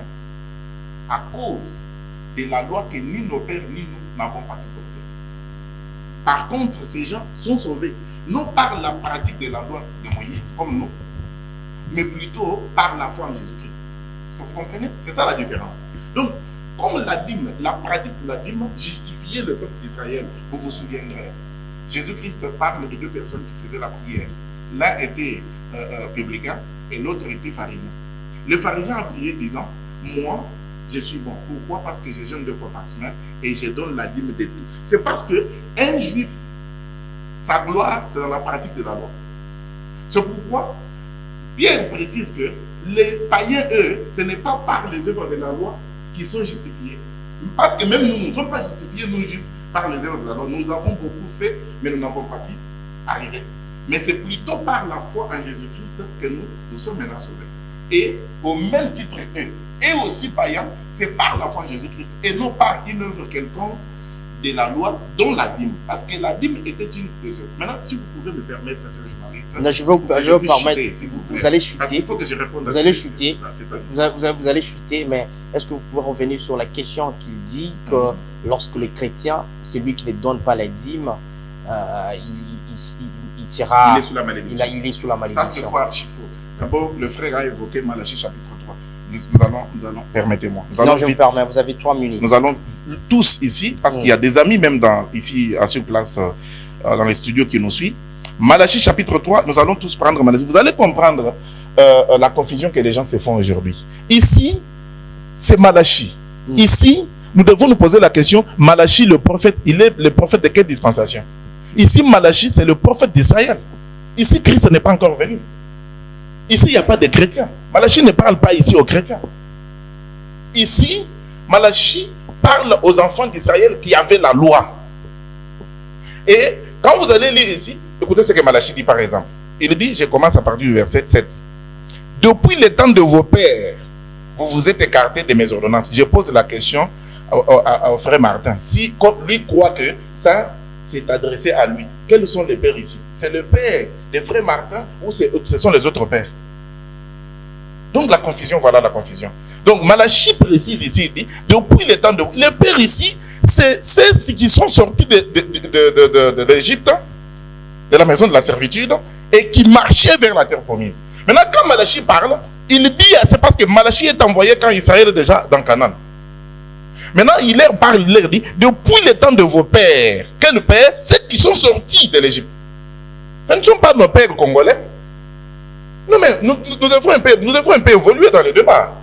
à cause de la loi que ni nos pères ni nous n'avons pas pu porter. Par contre, ces gens sont sauvés, non par la pratique de la loi de Moïse, comme nous, mais plutôt par la foi en Jésus-Christ. Est-ce que vous comprenez? C'est ça la différence. Donc, comme la dîme, la pratique de la dîme justifiait le peuple d'Israël, vous vous souviendrez, Jésus-Christ parle de 2 personnes qui faisaient la prière. L'un était publicain et l'autre était pharisien. Le pharisien a prié disant: moi, je suis bon. Pourquoi? Parce que je jeûne 2 fois par semaine et je donne la dîme de tout. C'est parce qu'un juif, sa gloire, c'est dans la pratique de la loi. C'est pourquoi Pierre précise que les païens, eux, ce n'est pas par les œuvres de la loi qui sont justifiés. Parce que même nous ne sommes pas justifiés, nous juifs, par les œuvres de la loi. Nous avons beaucoup fait, mais nous n'avons pas pu arriver. Mais c'est plutôt par la foi en Jésus-Christ que nous sommes maintenant sauvés. Et au même titre qu'eux, et aussi païens, c'est par la foi en Jésus-Christ et non par une œuvre quelconque de la loi, dont la dîme. Parce que la dîme était une des œuvres. Maintenant, si vous pouvez me permettre, monsieur le journaliste, non, je vais vous permettre. Vous allez chuter. Parce qu'il faut que je réponde vous allez chuter. Vous allez chuter, mais est-ce que vous pouvez revenir sur la question qu'il dit que lorsque le chrétien, c'est lui qui ne donne pas la dîme, il sera. Il est sous la malédiction. Il est sous la malédiction. Ça, c'est faux, archi faux. D'abord, le frère a évoqué Malachie chapitre 3. Nous allons, permettez-moi. Non, je vous permets, vous avez 3 minutes. Nous allons tous ici, parce qu'il y a des amis même ici, à sur place, dans les studios qui nous suivent. Malachie chapitre 3, nous allons tous prendre Malachie. Vous allez comprendre la confusion que les gens se font aujourd'hui. Ici, c'est Malachie. Ici, nous devons nous poser la question, Malachie, le prophète, il est le prophète de quelle dispensation? Ici, Malachie, c'est le prophète d'Israël. Ici, Christ n'est pas encore venu. Ici, il n'y a pas de chrétiens. Malachie ne parle pas ici aux chrétiens. Ici, Malachie parle aux enfants d'Israël qui avaient la loi. Et quand vous allez lire ici, écoutez ce que Malachie dit par exemple. Il dit, je commence à partir du verset 7. Depuis le temps de vos pères, vous vous êtes écartés de mes ordonnances. Je pose la question au frère Martin. Si lui croit que ça s'est adressé à lui, quels sont les pères ici? C'est le père des frères Martin ou ce sont les autres pères? Donc la confusion, voilà la confusion. Donc Malachie précise ici, il dit, depuis le temps de... Les pères ici, c'est ceux qui sont sortis de l'Égypte, de la maison de la servitude, et qui marchaient vers la terre promise. Maintenant, quand Malachie parle, il dit, c'est parce que Malachie est envoyé quand Israël est déjà dans Canaan. Maintenant, il leur parle, il leur dit, depuis le temps de vos pères, quels pères? Ceux qui sont sortis de l'Égypte. Ce ne sont pas nos pères congolais. Non, mais nous devons un peu évoluer dans le débat.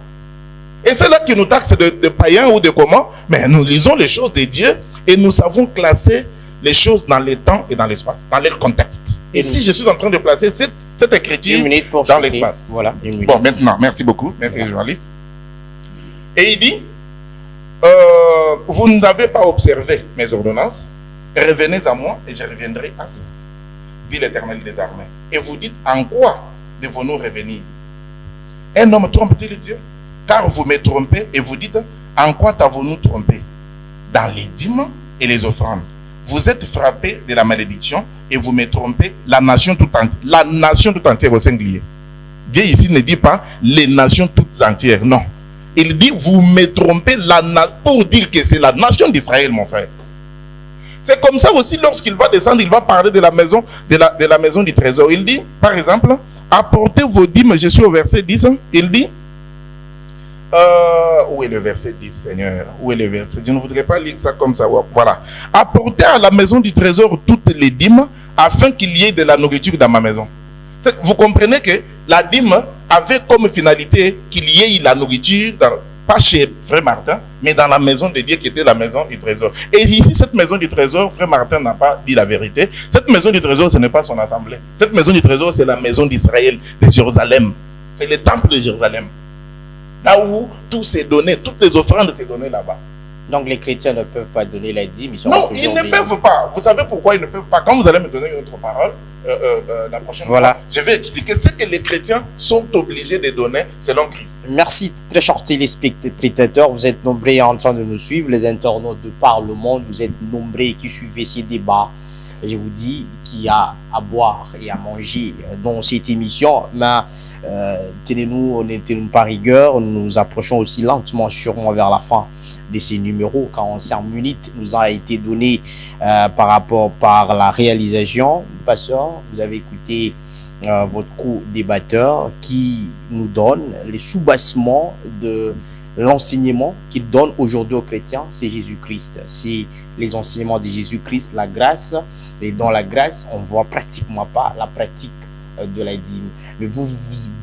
Et c'est là qui nous taxe de païens ou de comment. Mais nous lisons les choses de Dieu et nous savons classer les choses dans le temps et dans l'espace, dans leur contexte. Et si je suis en train de placer cette écriture dans l'espace. Voilà. Bon, maintenant, merci beaucoup. Merci, les journalistes. Et il dit, vous n'avez pas observé mes ordonnances, revenez à moi et je reviendrai à vous, dit l'Éternel des armées. Et vous dites, en quoi devons-nous revenir? Un homme trompe-t-il Dieu? Car vous me trompez et vous dites, en quoi t'avons-nous trompé? Dans les dîmes et les offrandes. Vous êtes frappés de la malédiction et vous me trompez, la nation tout entière. La nation tout entière au singulier. Dieu ici ne dit pas les nations toutes entières, non. Il dit, vous me trompez pour dire que c'est la nation d'Israël, mon frère. C'est comme ça aussi, lorsqu'il va descendre, il va parler de la maison, de la maison du trésor. Il dit, par exemple, apportez vos dîmes, je suis au verset 10, il dit, où est le verset 10, Seigneur? Où est le verset? Je ne voudrais pas lire ça comme ça. Voilà. Apportez à la maison du trésor toutes les dîmes afin qu'il y ait de la nourriture dans ma maison. Vous comprenez que la dîme avait comme finalité qu'il y ait la nourriture, pas chez Frère Martin, mais dans la maison de Dieu qui était la maison du trésor. Et ici, cette maison du trésor, Frère Martin n'a pas dit la vérité. Cette maison du trésor, ce n'est pas son assemblée. Cette maison du trésor, c'est la maison d'Israël, de Jérusalem. C'est le temple de Jérusalem. Là où tout s'est donné, toutes les offrandes s'est données là-bas. Donc les chrétiens ne peuvent pas donner la dîme. Non, ils ne peuvent pas. Vous savez pourquoi ils ne peuvent pas? Quand vous allez me donner une autre parole, la prochaine fois, je vais expliquer ce que les chrétiens sont obligés de donner selon Christ. Merci, très chers téléspectateurs. Vous êtes nombreux en train de nous suivre, les internautes de par le monde. Vous êtes nombreux qui suivez ces débats. Je vous dis qu'il y a à boire et à manger dans cette émission. Mais tenez-nous, on était par rigueur. Nous nous approchons aussi lentement, sûrement vers la fin de ces numéros. 45 minutes nous a été donné par la réalisation. Pasteur, vous avez écouté votre co-débatteur qui nous donne les sous-bassements de l'enseignement qu'il donne aujourd'hui aux chrétiens. C'est Jésus-Christ. C'est les enseignements de Jésus-Christ, la grâce. Et dans la grâce, on ne voit pratiquement pas la pratique de la dîme. Mais vous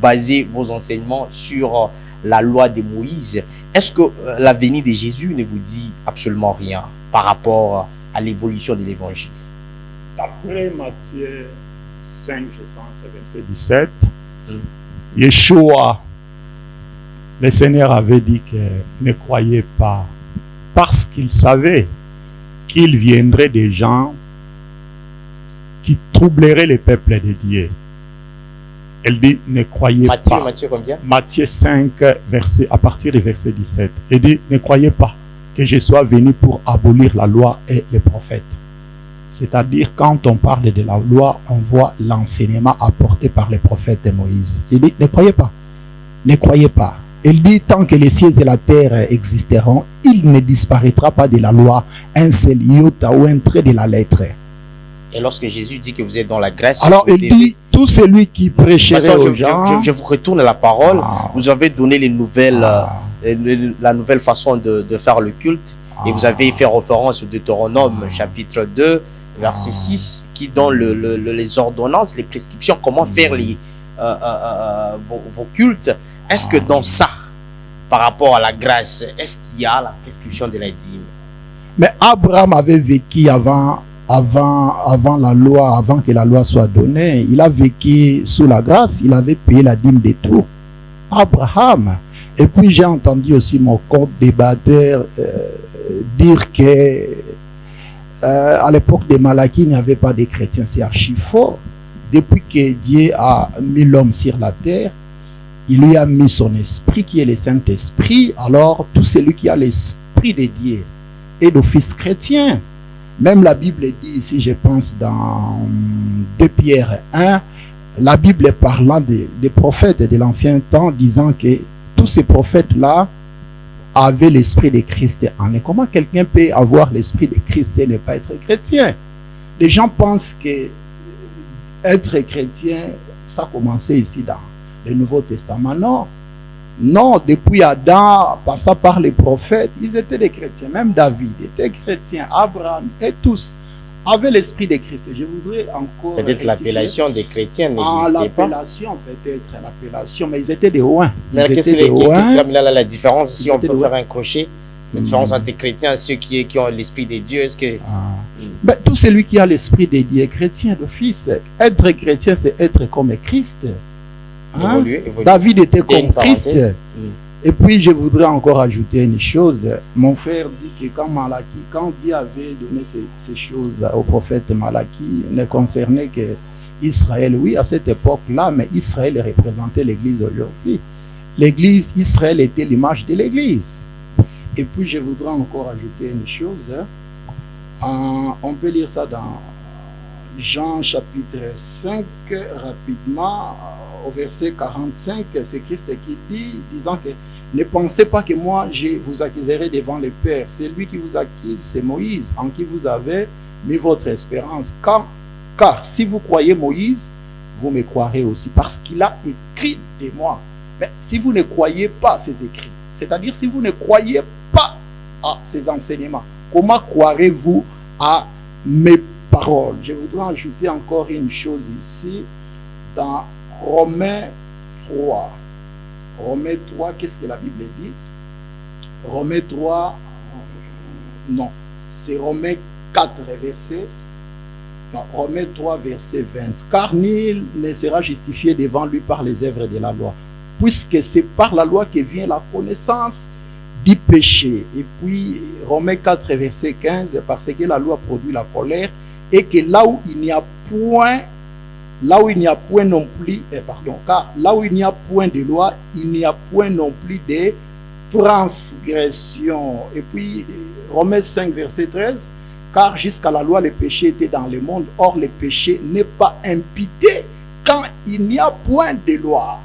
basez vos enseignements sur la loi de Moïse. Est-ce que la venue de Jésus ne vous dit absolument rien par rapport à l'évolution de l'évangile? D'après Matthieu 5, je pense, verset 17, Yeshua, le Seigneur avait dit que ne croyez pas, parce qu'il savait qu'il viendrait des gens qui troubleraient les peuples de Dieu. Elle dit, ne croyez pas. Matthieu combien? Matthieu 5, à partir du verset 17. Elle dit, ne croyez pas que je sois venu pour abolir la loi et les prophètes. C'est-à-dire, quand on parle de la loi, on voit l'enseignement apporté par les prophètes de Moïse. Il dit, ne croyez pas. Ne croyez pas. Il dit, tant que les cieux et la terre existeront, il ne disparaîtra pas de la loi un seul iota ou un trait de la lettre. Et lorsque Jésus dit que vous êtes dans la grâce, alors il dit, tout celui qui prêcherait aux gens... Je vous retourne la parole. Vous avez donné les nouvelles, la nouvelle façon de faire le culte. Et vous avez fait référence au Deutéronome chapitre 2, verset 6, qui donne les ordonnances, les prescriptions, comment faire vos cultes. Est-ce que dans ça, par rapport à la grâce, est-ce qu'il y a la prescription de la dîme? Mais Abraham avait vécu avant avant la loi, avant que la loi soit donnée, il a vécu sous la grâce, il avait payé la dîme de tout. Abraham. Et puis j'ai entendu aussi mon co-débatteur dire que à l'époque de Malachie, il n'y avait pas de chrétiens. C'est archi faux. Depuis que Dieu a mis l'homme sur la terre, il lui a mis son esprit qui est le Saint-Esprit. Alors tout celui qui a l'esprit de Dieu est d'office chrétien. Même la Bible dit ici, je pense dans 2 Pierre 1, la Bible est parlant des prophètes de l'ancien temps, disant que tous ces prophètes-là avaient l'esprit de Christ en eux. Comment quelqu'un peut avoir l'esprit de Christ et ne pas être chrétien? Les gens pensent que être chrétien, ça a commencé ici dans le Nouveau Testament. Non. Non, depuis Adam, passant par les prophètes, ils étaient des chrétiens. Même David était chrétien, Abraham, et tous avaient l'esprit de Christ. Et je voudrais encore... Peut-être l'appellation des chrétiens n'existait pas. L'appellation, peut-être l'appellation, mais ils étaient des ouins. Mais qu'est-ce que la différence, si on peut faire un crochet, la différence entre les chrétiens et ceux qui ont l'esprit de Dieu, est-ce que... Ben, tout celui qui a l'esprit de Dieu est chrétien d'office. Être chrétien, c'est être comme Christ. Hein? Évoluer. David était comme Christ. Et puis je voudrais encore ajouter une chose. Mon frère dit que quand Dieu avait donné ces choses au prophète Malachie, ne concernait que Israël, oui, à cette époque-là, mais Israël représentait l'Église aujourd'hui. L'Église, Israël était l'image de l'Église. Et puis je voudrais encore ajouter une chose. On peut lire ça dans Jean chapitre 5 rapidement. Au verset 45, c'est Christ qui dit, disant que ne pensez pas que moi je vous accuserai devant le Père. C'est lui qui vous accuse, c'est Moïse, en qui vous avez mis votre espérance. Car si vous croyez Moïse, vous me croirez aussi, parce qu'il a écrit de moi. Mais si vous ne croyez pas ses écrits, c'est-à-dire si vous ne croyez pas à ses enseignements, comment croirez-vous à mes paroles? Je voudrais ajouter encore une chose ici, dans Romains 3. Romains 3, qu'est-ce que la Bible dit? Romains 3, non, c'est Romains 4, verset. Non, Romains 3, verset 20. Car nul ne sera justifié devant lui par les œuvres de la loi, puisque c'est par la loi que vient la connaissance du péché. Et puis, Romains 4, verset 15, parce que la loi produit la colère, et que là où il n'y a point non plus, car là où il n'y a point de loi, il n'y a point non plus de transgression. Et puis, Romains 5, verset 13, car jusqu'à la loi, le péché était dans le monde, or le péché n'est pas imputé quand il n'y a point de loi.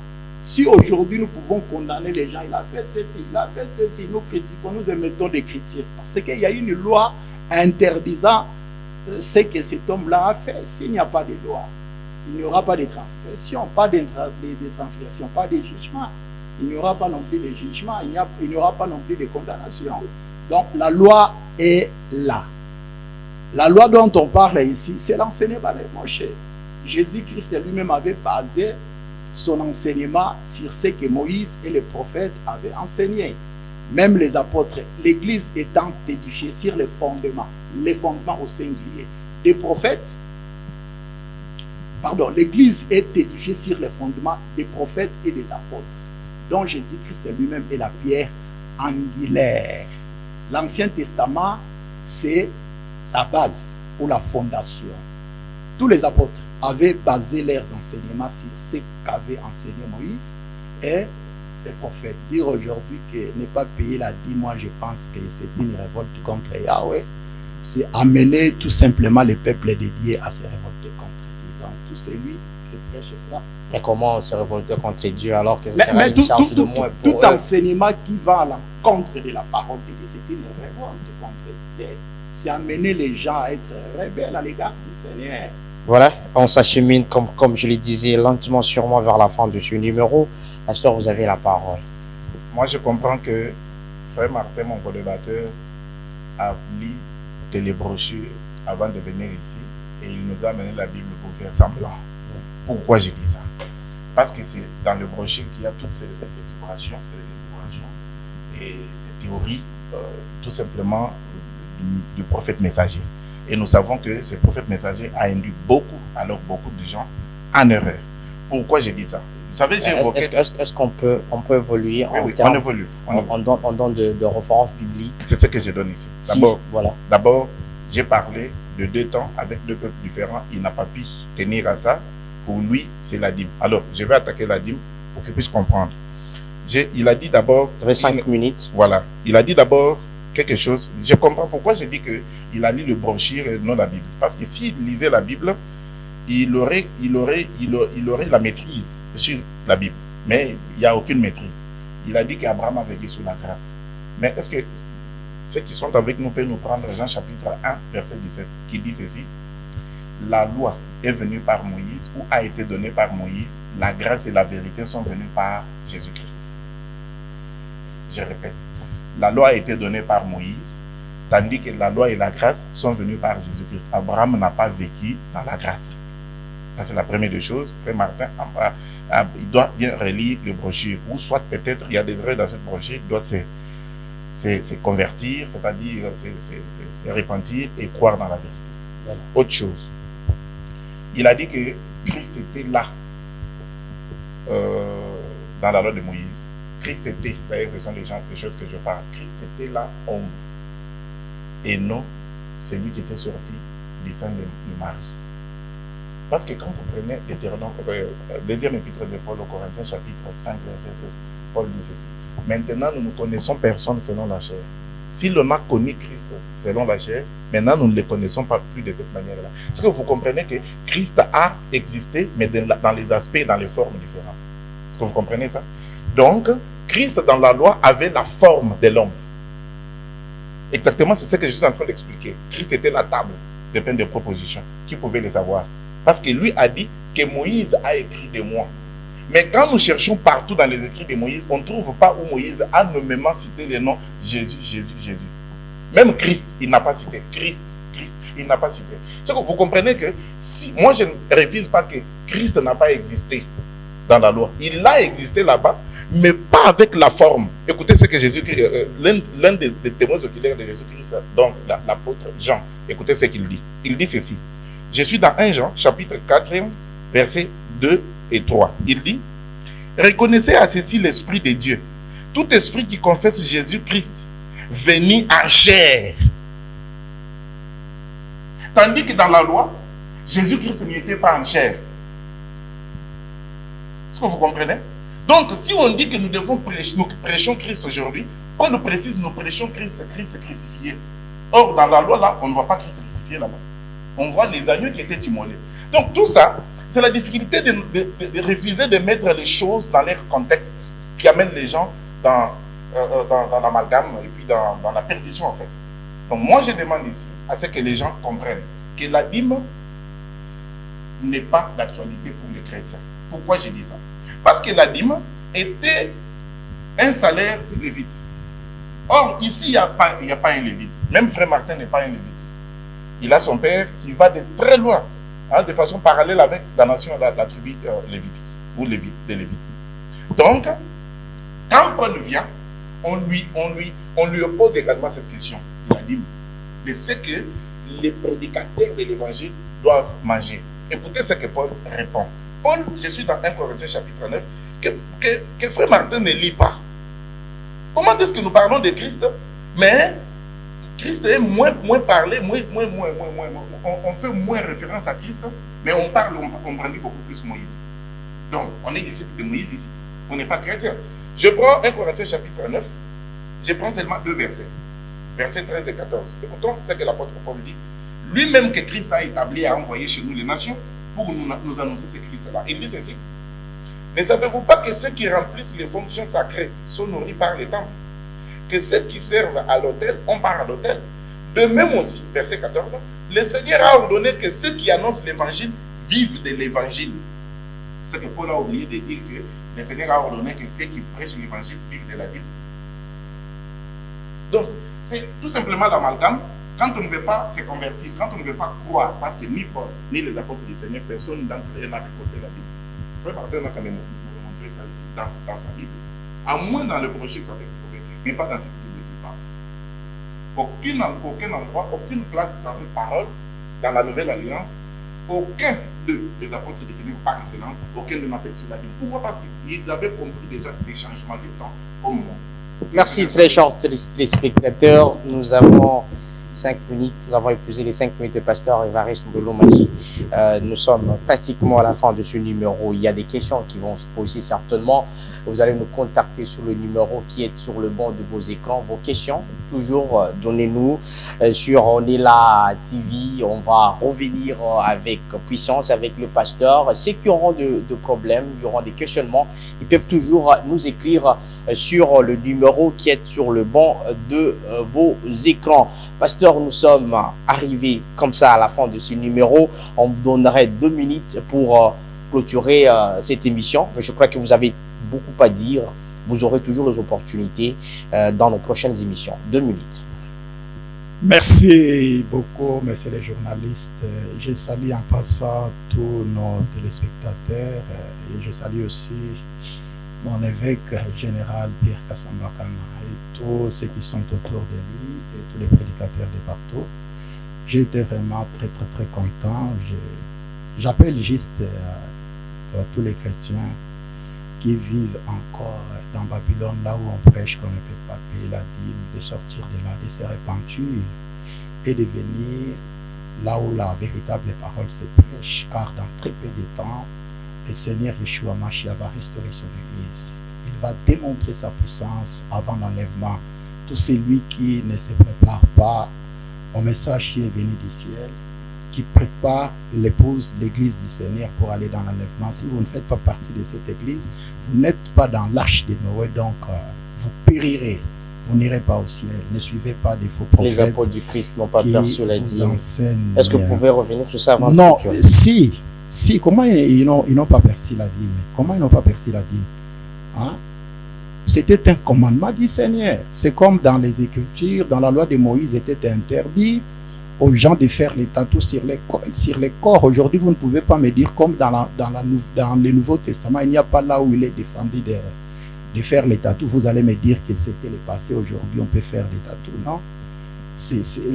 Si aujourd'hui nous pouvons condamner les gens, il a fait ceci, nous critiquons, nous émettons des critiques, parce qu'il y a une loi interdisant ce que cet homme-là a fait. S'il n'y a pas de loi, il n'y aura pas de transgression, pas de transgression, pas de jugement. Il n'y aura pas non plus de jugement, il n'y aura pas non plus de condamnation. Donc la loi est là. La loi dont on parle ici, c'est l'enseignement de Moïse. Jésus-Christ lui-même avait basé son enseignement sur ce que Moïse et les prophètes avaient enseigné. Même les apôtres, l'Église étant édifiée sur les fondements au singulier des prophètes. L'Église est édifiée sur les fondements des prophètes et des apôtres, dont Jésus-Christ lui-même est la pierre angulaire. L'Ancien Testament, c'est la base ou la fondation. Tous les apôtres avaient basé leurs enseignements sur ce qu'avait enseigné Moïse et les prophètes. Dire aujourd'hui que ne pas payer la dîme, moi je pense que c'est une révolte contre Yahweh. C'est amener tout simplement le peuple de Dieu à se révolter contre Dieu. Donc tout celui qui prêche ça. Mais comment se révolter contre Dieu alors que ça sera une charge de moins pour tout enseignement qui va à l'encontre de la parole de Dieu, c'est une révolte contre Dieu. C'est amener les gens à être rebelles à l'égard du Seigneur. Voilà, on s'achemine, comme je le disais, lentement sûrement vers la fin de ce numéro. Pasteur, vous avez la parole. Moi, je comprends que Frère Martin, mon co-débatteur, a lu les brochures avant de venir ici et il nous a amené la Bible pour faire semblant. Pourquoi je dis ça? Parce que c'est dans le brochure qu'il y a toutes ces élucubrations, et ces théories, tout simplement, du prophète messager. Et nous savons que ce prophète messager a induit alors beaucoup de gens en erreur. Pourquoi j'ai dit ça? Vous savez, j'ai évoqué... Est-ce qu'on peut évoluer Oui, en oui, termes, on évolue. on donne de références bibliques? C'est ce que je donne ici. Voilà. D'abord, j'ai parlé de 2 temps avec 2 peuples différents. Il n'a pas pu tenir à ça. Pour lui, c'est la dîme. Alors, je vais attaquer la dîme pour qu'il puisse comprendre. Il a dit d'abord... Vous avez 5 minutes. Voilà. Il a dit d'abord quelque chose. Je comprends pourquoi je dis qu'il a lu le brochure et non la Bible. Parce que s'il lisait la Bible, il aurait la maîtrise sur la Bible. Mais il n'y a aucune maîtrise. Il a dit qu'Abraham a vécu sous la grâce. Mais est-ce que ceux qui sont avec nous peuvent nous prendre Jean chapitre 1, verset 17, qui dit ceci: la loi est venue par Moïse ou a été donnée par Moïse, la grâce et la vérité sont venues par Jésus-Christ. Je répète, la loi a été donnée par Moïse, tandis que la loi et la grâce sont venues par Jésus-Christ. Abraham n'a pas vécu dans la grâce. Ça, c'est la première des choses. Frère Martin, il doit bien relire les brochures, ou soit peut-être il y a des erreurs dans cette brochure, il doit se convertir, c'est-à-dire se repentir et croire dans la vérité. Voilà. Autre chose, il a dit que Christ était là dans la loi de Moïse. Christ était, d'ailleurs ce sont des choses que je parle, Christ était là ombre et non celui qui était sorti du sein de Marie. Parce que quand vous prenez Deutéronome, deuxième épître de Paul aux Corinthiens, chapitre 5, verset 16, Paul dit ceci: maintenant nous ne connaissons personne selon la chair. Si l'on a connu Christ selon la chair, maintenant nous ne le connaissons pas plus de cette manière-là. Est-ce que vous comprenez que Christ a existé, mais dans les aspects et dans les formes différentes? Est-ce que vous comprenez ça? Donc, Christ dans la loi avait la forme de l'homme. Exactement, c'est ce que je suis en train d'expliquer. Christ était la table de pain de propositions. Qui pouvait le savoir? Parce que lui a dit que Moïse a écrit de moi. Mais quand nous cherchons partout dans les écrits de Moïse, on ne trouve pas où Moïse a nommément cité les noms Jésus, Jésus, Jésus. Même Christ, il n'a pas cité. Christ, il n'a pas cité. C'est que vous comprenez que si moi je ne refuse pas que Christ n'a pas existé dans la loi, il a existé là-bas, mais pas avec la forme. Écoutez ce que Jésus, l'un des témoins oculaires de Jésus-Christ, donc l'apôtre Jean, écoutez ce qu'il dit. Il dit ceci: je suis dans 1 Jean, chapitre 4, versets 2 et 3. Il dit: reconnaissez à ceci l'Esprit de Dieu. Tout esprit qui confesse Jésus-Christ venu en chair. Tandis que dans la loi, Jésus-Christ n'était pas en chair. Est-ce que vous comprenez? Donc, si on dit que nous devons prêcher, nous prêchons Christ aujourd'hui, Paul nous précise, nous prêchons Christ crucifié. Or, dans la loi, là, on ne voit pas Christ crucifié là-bas. On voit les agneaux qui étaient immolés. Donc, tout ça, c'est la difficulté de refuser de mettre les choses dans leur contexte qui amène les gens dans l'amalgame et puis dans la perdition, en fait. Donc, moi, je demande ici à ce que les gens comprennent que la dîme n'est pas d'actualité pour les chrétiens. Pourquoi j'ai dit ça? Parce que la dîme était un salaire de lévite. Or, ici, il n'y a pas un lévite. Même Frère Martin n'est pas un lévite. Il a son père qui va de très loin, de façon parallèle avec la nation, la tribu lévite, ou des lévites. Donc, quand Paul vient, on lui oppose également cette question, la dîme. Mais c'est que les prédicateurs de l'évangile doivent manger. Écoutez ce que Paul répond. Paul, je suis dans 1 Corinthiens chapitre 9, que Frère Martin ne lit pas. Comment est-ce que nous parlons de Christ, mais Christ est moins parlé, on fait moins référence à Christ, mais on brandit beaucoup plus Moïse. Donc, on est disciple de Moïse ici. On n'est pas chrétien. Je prends 1 Corinthiens chapitre 9, je prends seulement 2 versets. Versets 13 et 14. Écoutons ce que l'apôtre Paul dit. Lui-même que Christ a établi et a envoyé chez nous les nations pour nous annoncer ce Christ-là. Il dit ceci: ne savez-vous pas que ceux qui remplissent les fonctions sacrées sont nourris par les temples? Que ceux qui servent à l'autel ont part à l'autel? De même aussi, verset 14, le Seigneur a ordonné que ceux qui annoncent l'évangile vivent de l'évangile. C'est que Paul a oublié de dire que le Seigneur a ordonné que ceux qui prêchent l'évangile vivent de la Bible. Donc, c'est tout simplement l'amalgame. Quand on ne veut pas se convertir, quand on ne veut pas croire, parce que ni Paul, ni les apôtres du Seigneur, personne d'entre eux n'a récolté la Bible. Frère Martin n'a quand même montré ça ici, dans sa Bible. À moins dans le prochain, ça fait trouver, mais pas dans cette Bible de parle. aucun endroit, aucune place dans cette parole, dans la nouvelle alliance, aucun des apôtres du Seigneur par excellence, aucun de m'appelle sur la Bible. Pourquoi? Parce qu'ils avaient compris déjà ces changements de temps au moment. Merci très chers téléspectateurs. Nous avons 5 minutes, nous avons épuisé les 5 minutes de Pasteur Évariste Mbouilou-Manji. Nous sommes pratiquement à la fin de ce numéro. Il y a des questions qui vont se poser certainement. Vous allez nous contacter sur le numéro qui est sur le banc de vos écrans. Vos questions, toujours donnez-nous sur On est là TV. On va revenir avec puissance, avec le pasteur. Ceux qui auront de problèmes, qui auront des questionnements, ils peuvent toujours nous écrire sur le numéro qui est sur le banc de vos écrans. Pasteur, nous sommes arrivés comme ça à la fin de ce numéro. On vous donnerait 2 minutes pour clôturer cette émission. Mais je crois que vous avez beaucoup à dire. Vous aurez toujours les opportunités dans nos prochaines émissions. 2 minutes. Merci beaucoup, messieurs les journalistes. Je salue en passant tous nos téléspectateurs et je salue aussi mon évêque général Pierre Kassambakana et tous ceux qui sont autour de lui et tous les prédicateurs de partout. J'ai été vraiment très content. J'appelle juste à tous les chrétiens qui vivent encore dans Babylone, là où on prêche qu'on ne peut pas payer la dîme, de sortir de là, de se repentir et de venir là où la véritable parole se prêche, car dans très peu de temps, le Seigneur Yeshua Mashiach va restaurer son Église. Il va démontrer sa puissance avant l'enlèvement. Tout celui qui ne se prépare pas au message qui est venu du ciel, qui prépare l'épouse, l'Église du Seigneur pour aller dans l'enlèvement. Si vous ne faites pas partie de cette Église, vous n'êtes pas dans l'arche de Noé, donc vous périrez. Vous n'irez pas au ciel. Ne suivez pas des faux prophètes. Les apôtres du Christ n'ont pas perçu la dîme. Est-ce que vous pouvez pouvez revenir sur ça avant Non, si, comment ils n'ont pas perçu la dîme? Comment ils n'ont pas perçu la dîme? Hein? C'était un commandement du Seigneur. C'est comme dans les Écritures, dans la loi de Moïse, était interdit aux gens de faire les tatous sur les corps. Aujourd'hui, vous ne pouvez pas me dire comme dans le Nouveau Testament, il n'y a pas là où il est défendu de faire les tatous. Vous allez me dire que c'était le passé. Aujourd'hui, on peut faire des tatous. Non.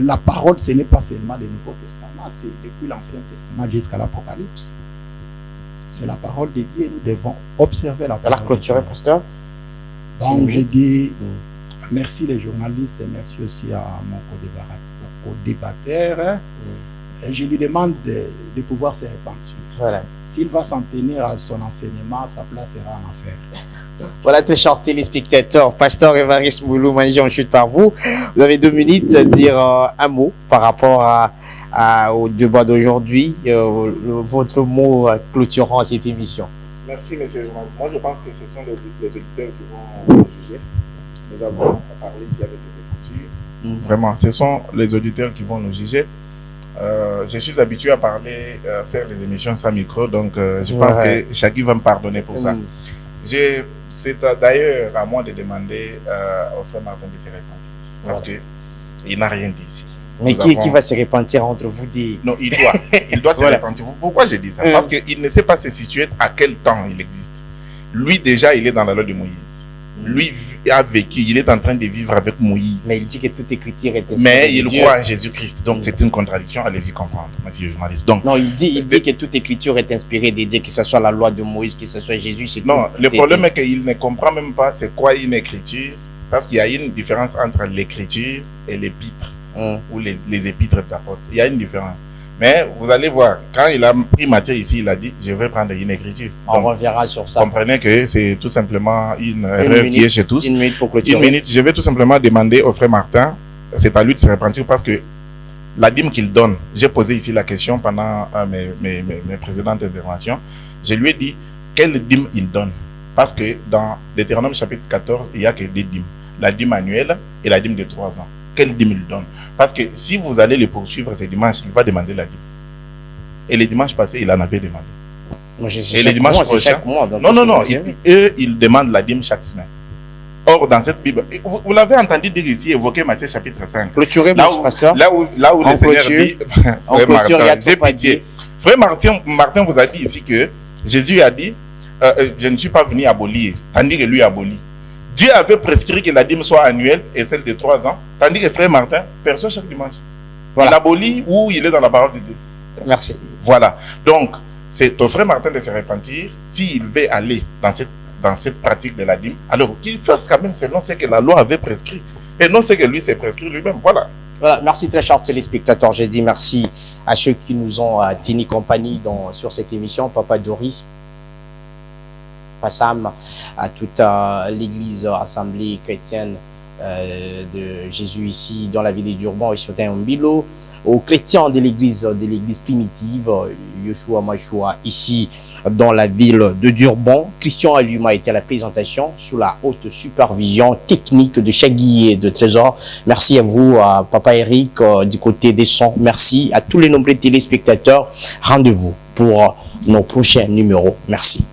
La parole, ce n'est pas seulement le Nouveau Testament, c'est depuis l'Ancien Testament jusqu'à l'Apocalypse. C'est la parole de Dieu et nous devons observer la parole. Alors, clôturer, pasteur. Donc, je dis merci les journalistes et merci aussi à mon co-débatteur. Je lui demande de pouvoir se repentir. Voilà. S'il va s'en tenir à son enseignement, sa place sera en enfer. Voilà, très chers téléspectateurs, Pasteur Évariste Mbouilou-Manji, on chute par vous. Vous avez 2 minutes à dire un mot par rapport au débat d'aujourd'hui. Votre mot clôturant cette émission. Merci, monsieur journaliste. Moi, je pense que ce sont les auditeurs qui vont juger. Nous avons parlé ici avec les Écritures. Vraiment, ce sont les auditeurs qui vont nous juger. Je suis habitué à parler, faire les émissions sans micro, donc je pense que chacun va me pardonner pour ça. C'est d'ailleurs à moi de demander au frère Martin de se repentir, parce qu'il n'a rien dit ici. Mais qui va se repentir entre vous des... Non, il doit se repentir. Pourquoi je dis ça? Parce qu'il ne sait pas se situer à quel temps il existe. Lui, déjà, il est dans la loi de Moïse. Lui a vécu, il est en train de vivre avec Moïse. Mais il dit que toute écriture est inspirée. Mais il croit en Jésus-Christ. Donc c'est une contradiction, allez-y comprendre, monsieur le journaliste. Donc, non, il dit que toute écriture est inspirée de Dieu, que ce soit la loi de Moïse, que ce soit Jésus. Non, le problème est qu'il ne comprend même pas c'est quoi une écriture, parce qu'il y a une différence entre l'écriture et l'épître, ou les épîtres des apôtres. Il y a une différence. Mais vous allez voir, quand il a pris matière ici, il a dit, je vais prendre une écriture. On reviendra sur ça. Comprenez que c'est tout simplement une erreur qui est chez tous. Une minute pour clôturer. Une minute, je vais tout simplement demander au frère Martin, c'est à lui de se repentir parce que la dîme qu'il donne, j'ai posé ici la question pendant mes précédentes interventions, je lui ai dit, quelle dîme il donne? Parce que dans Deutéronome chapitre 14, il n'y a que 2 dîmes. La dîme annuelle et la dîme de 3 ans. Quelle dîme il donne? Parce que si vous allez le poursuivre ce dimanche, il va demander la dîme. Et le dimanche passé, il en avait demandé. Et le dimanche prochain, non, ils demandent la dîme chaque semaine. Or, dans cette Bible, vous l'avez entendu dire ici, évoquer Matthieu chapitre 5. Clôturez, pasteur. Là où le Seigneur dit, frère Martin, j'ai pitié. Frère Martin vous a dit ici que Jésus a dit, je ne suis pas venu abolir, tandis que lui abolit. Dieu avait prescrit que la dîme soit annuelle et celle de 3 ans, tandis que frère Martin perçoit chaque dimanche. Voilà. Il abolit ou il est dans la parole de Dieu. Merci. Voilà. Donc, c'est au frère Martin de se repentir. S'il veut aller dans cette pratique de la dîme, alors qu'il fasse quand même selon ce que la loi avait prescrit. Et non ce que lui s'est prescrit lui-même. Voilà. Voilà, merci très chers téléspectateurs. J'ai dit merci à ceux qui nous ont tenu compagnie sur cette émission. Papa Doris, Passam, à toute l'église assemblée chrétienne de Jésus ici dans la ville de Durban et sur Mbilo, aux chrétiens de l'église primitive, Yeshua Machua ici dans la ville de Durban. Christian Aluma a été à la présentation sous la haute supervision technique de Chagui et de Trésor. Merci à vous, à Papa Eric du côté des sons. Merci à tous les nombreux téléspectateurs. Rendez-vous pour nos prochains numéros. Merci.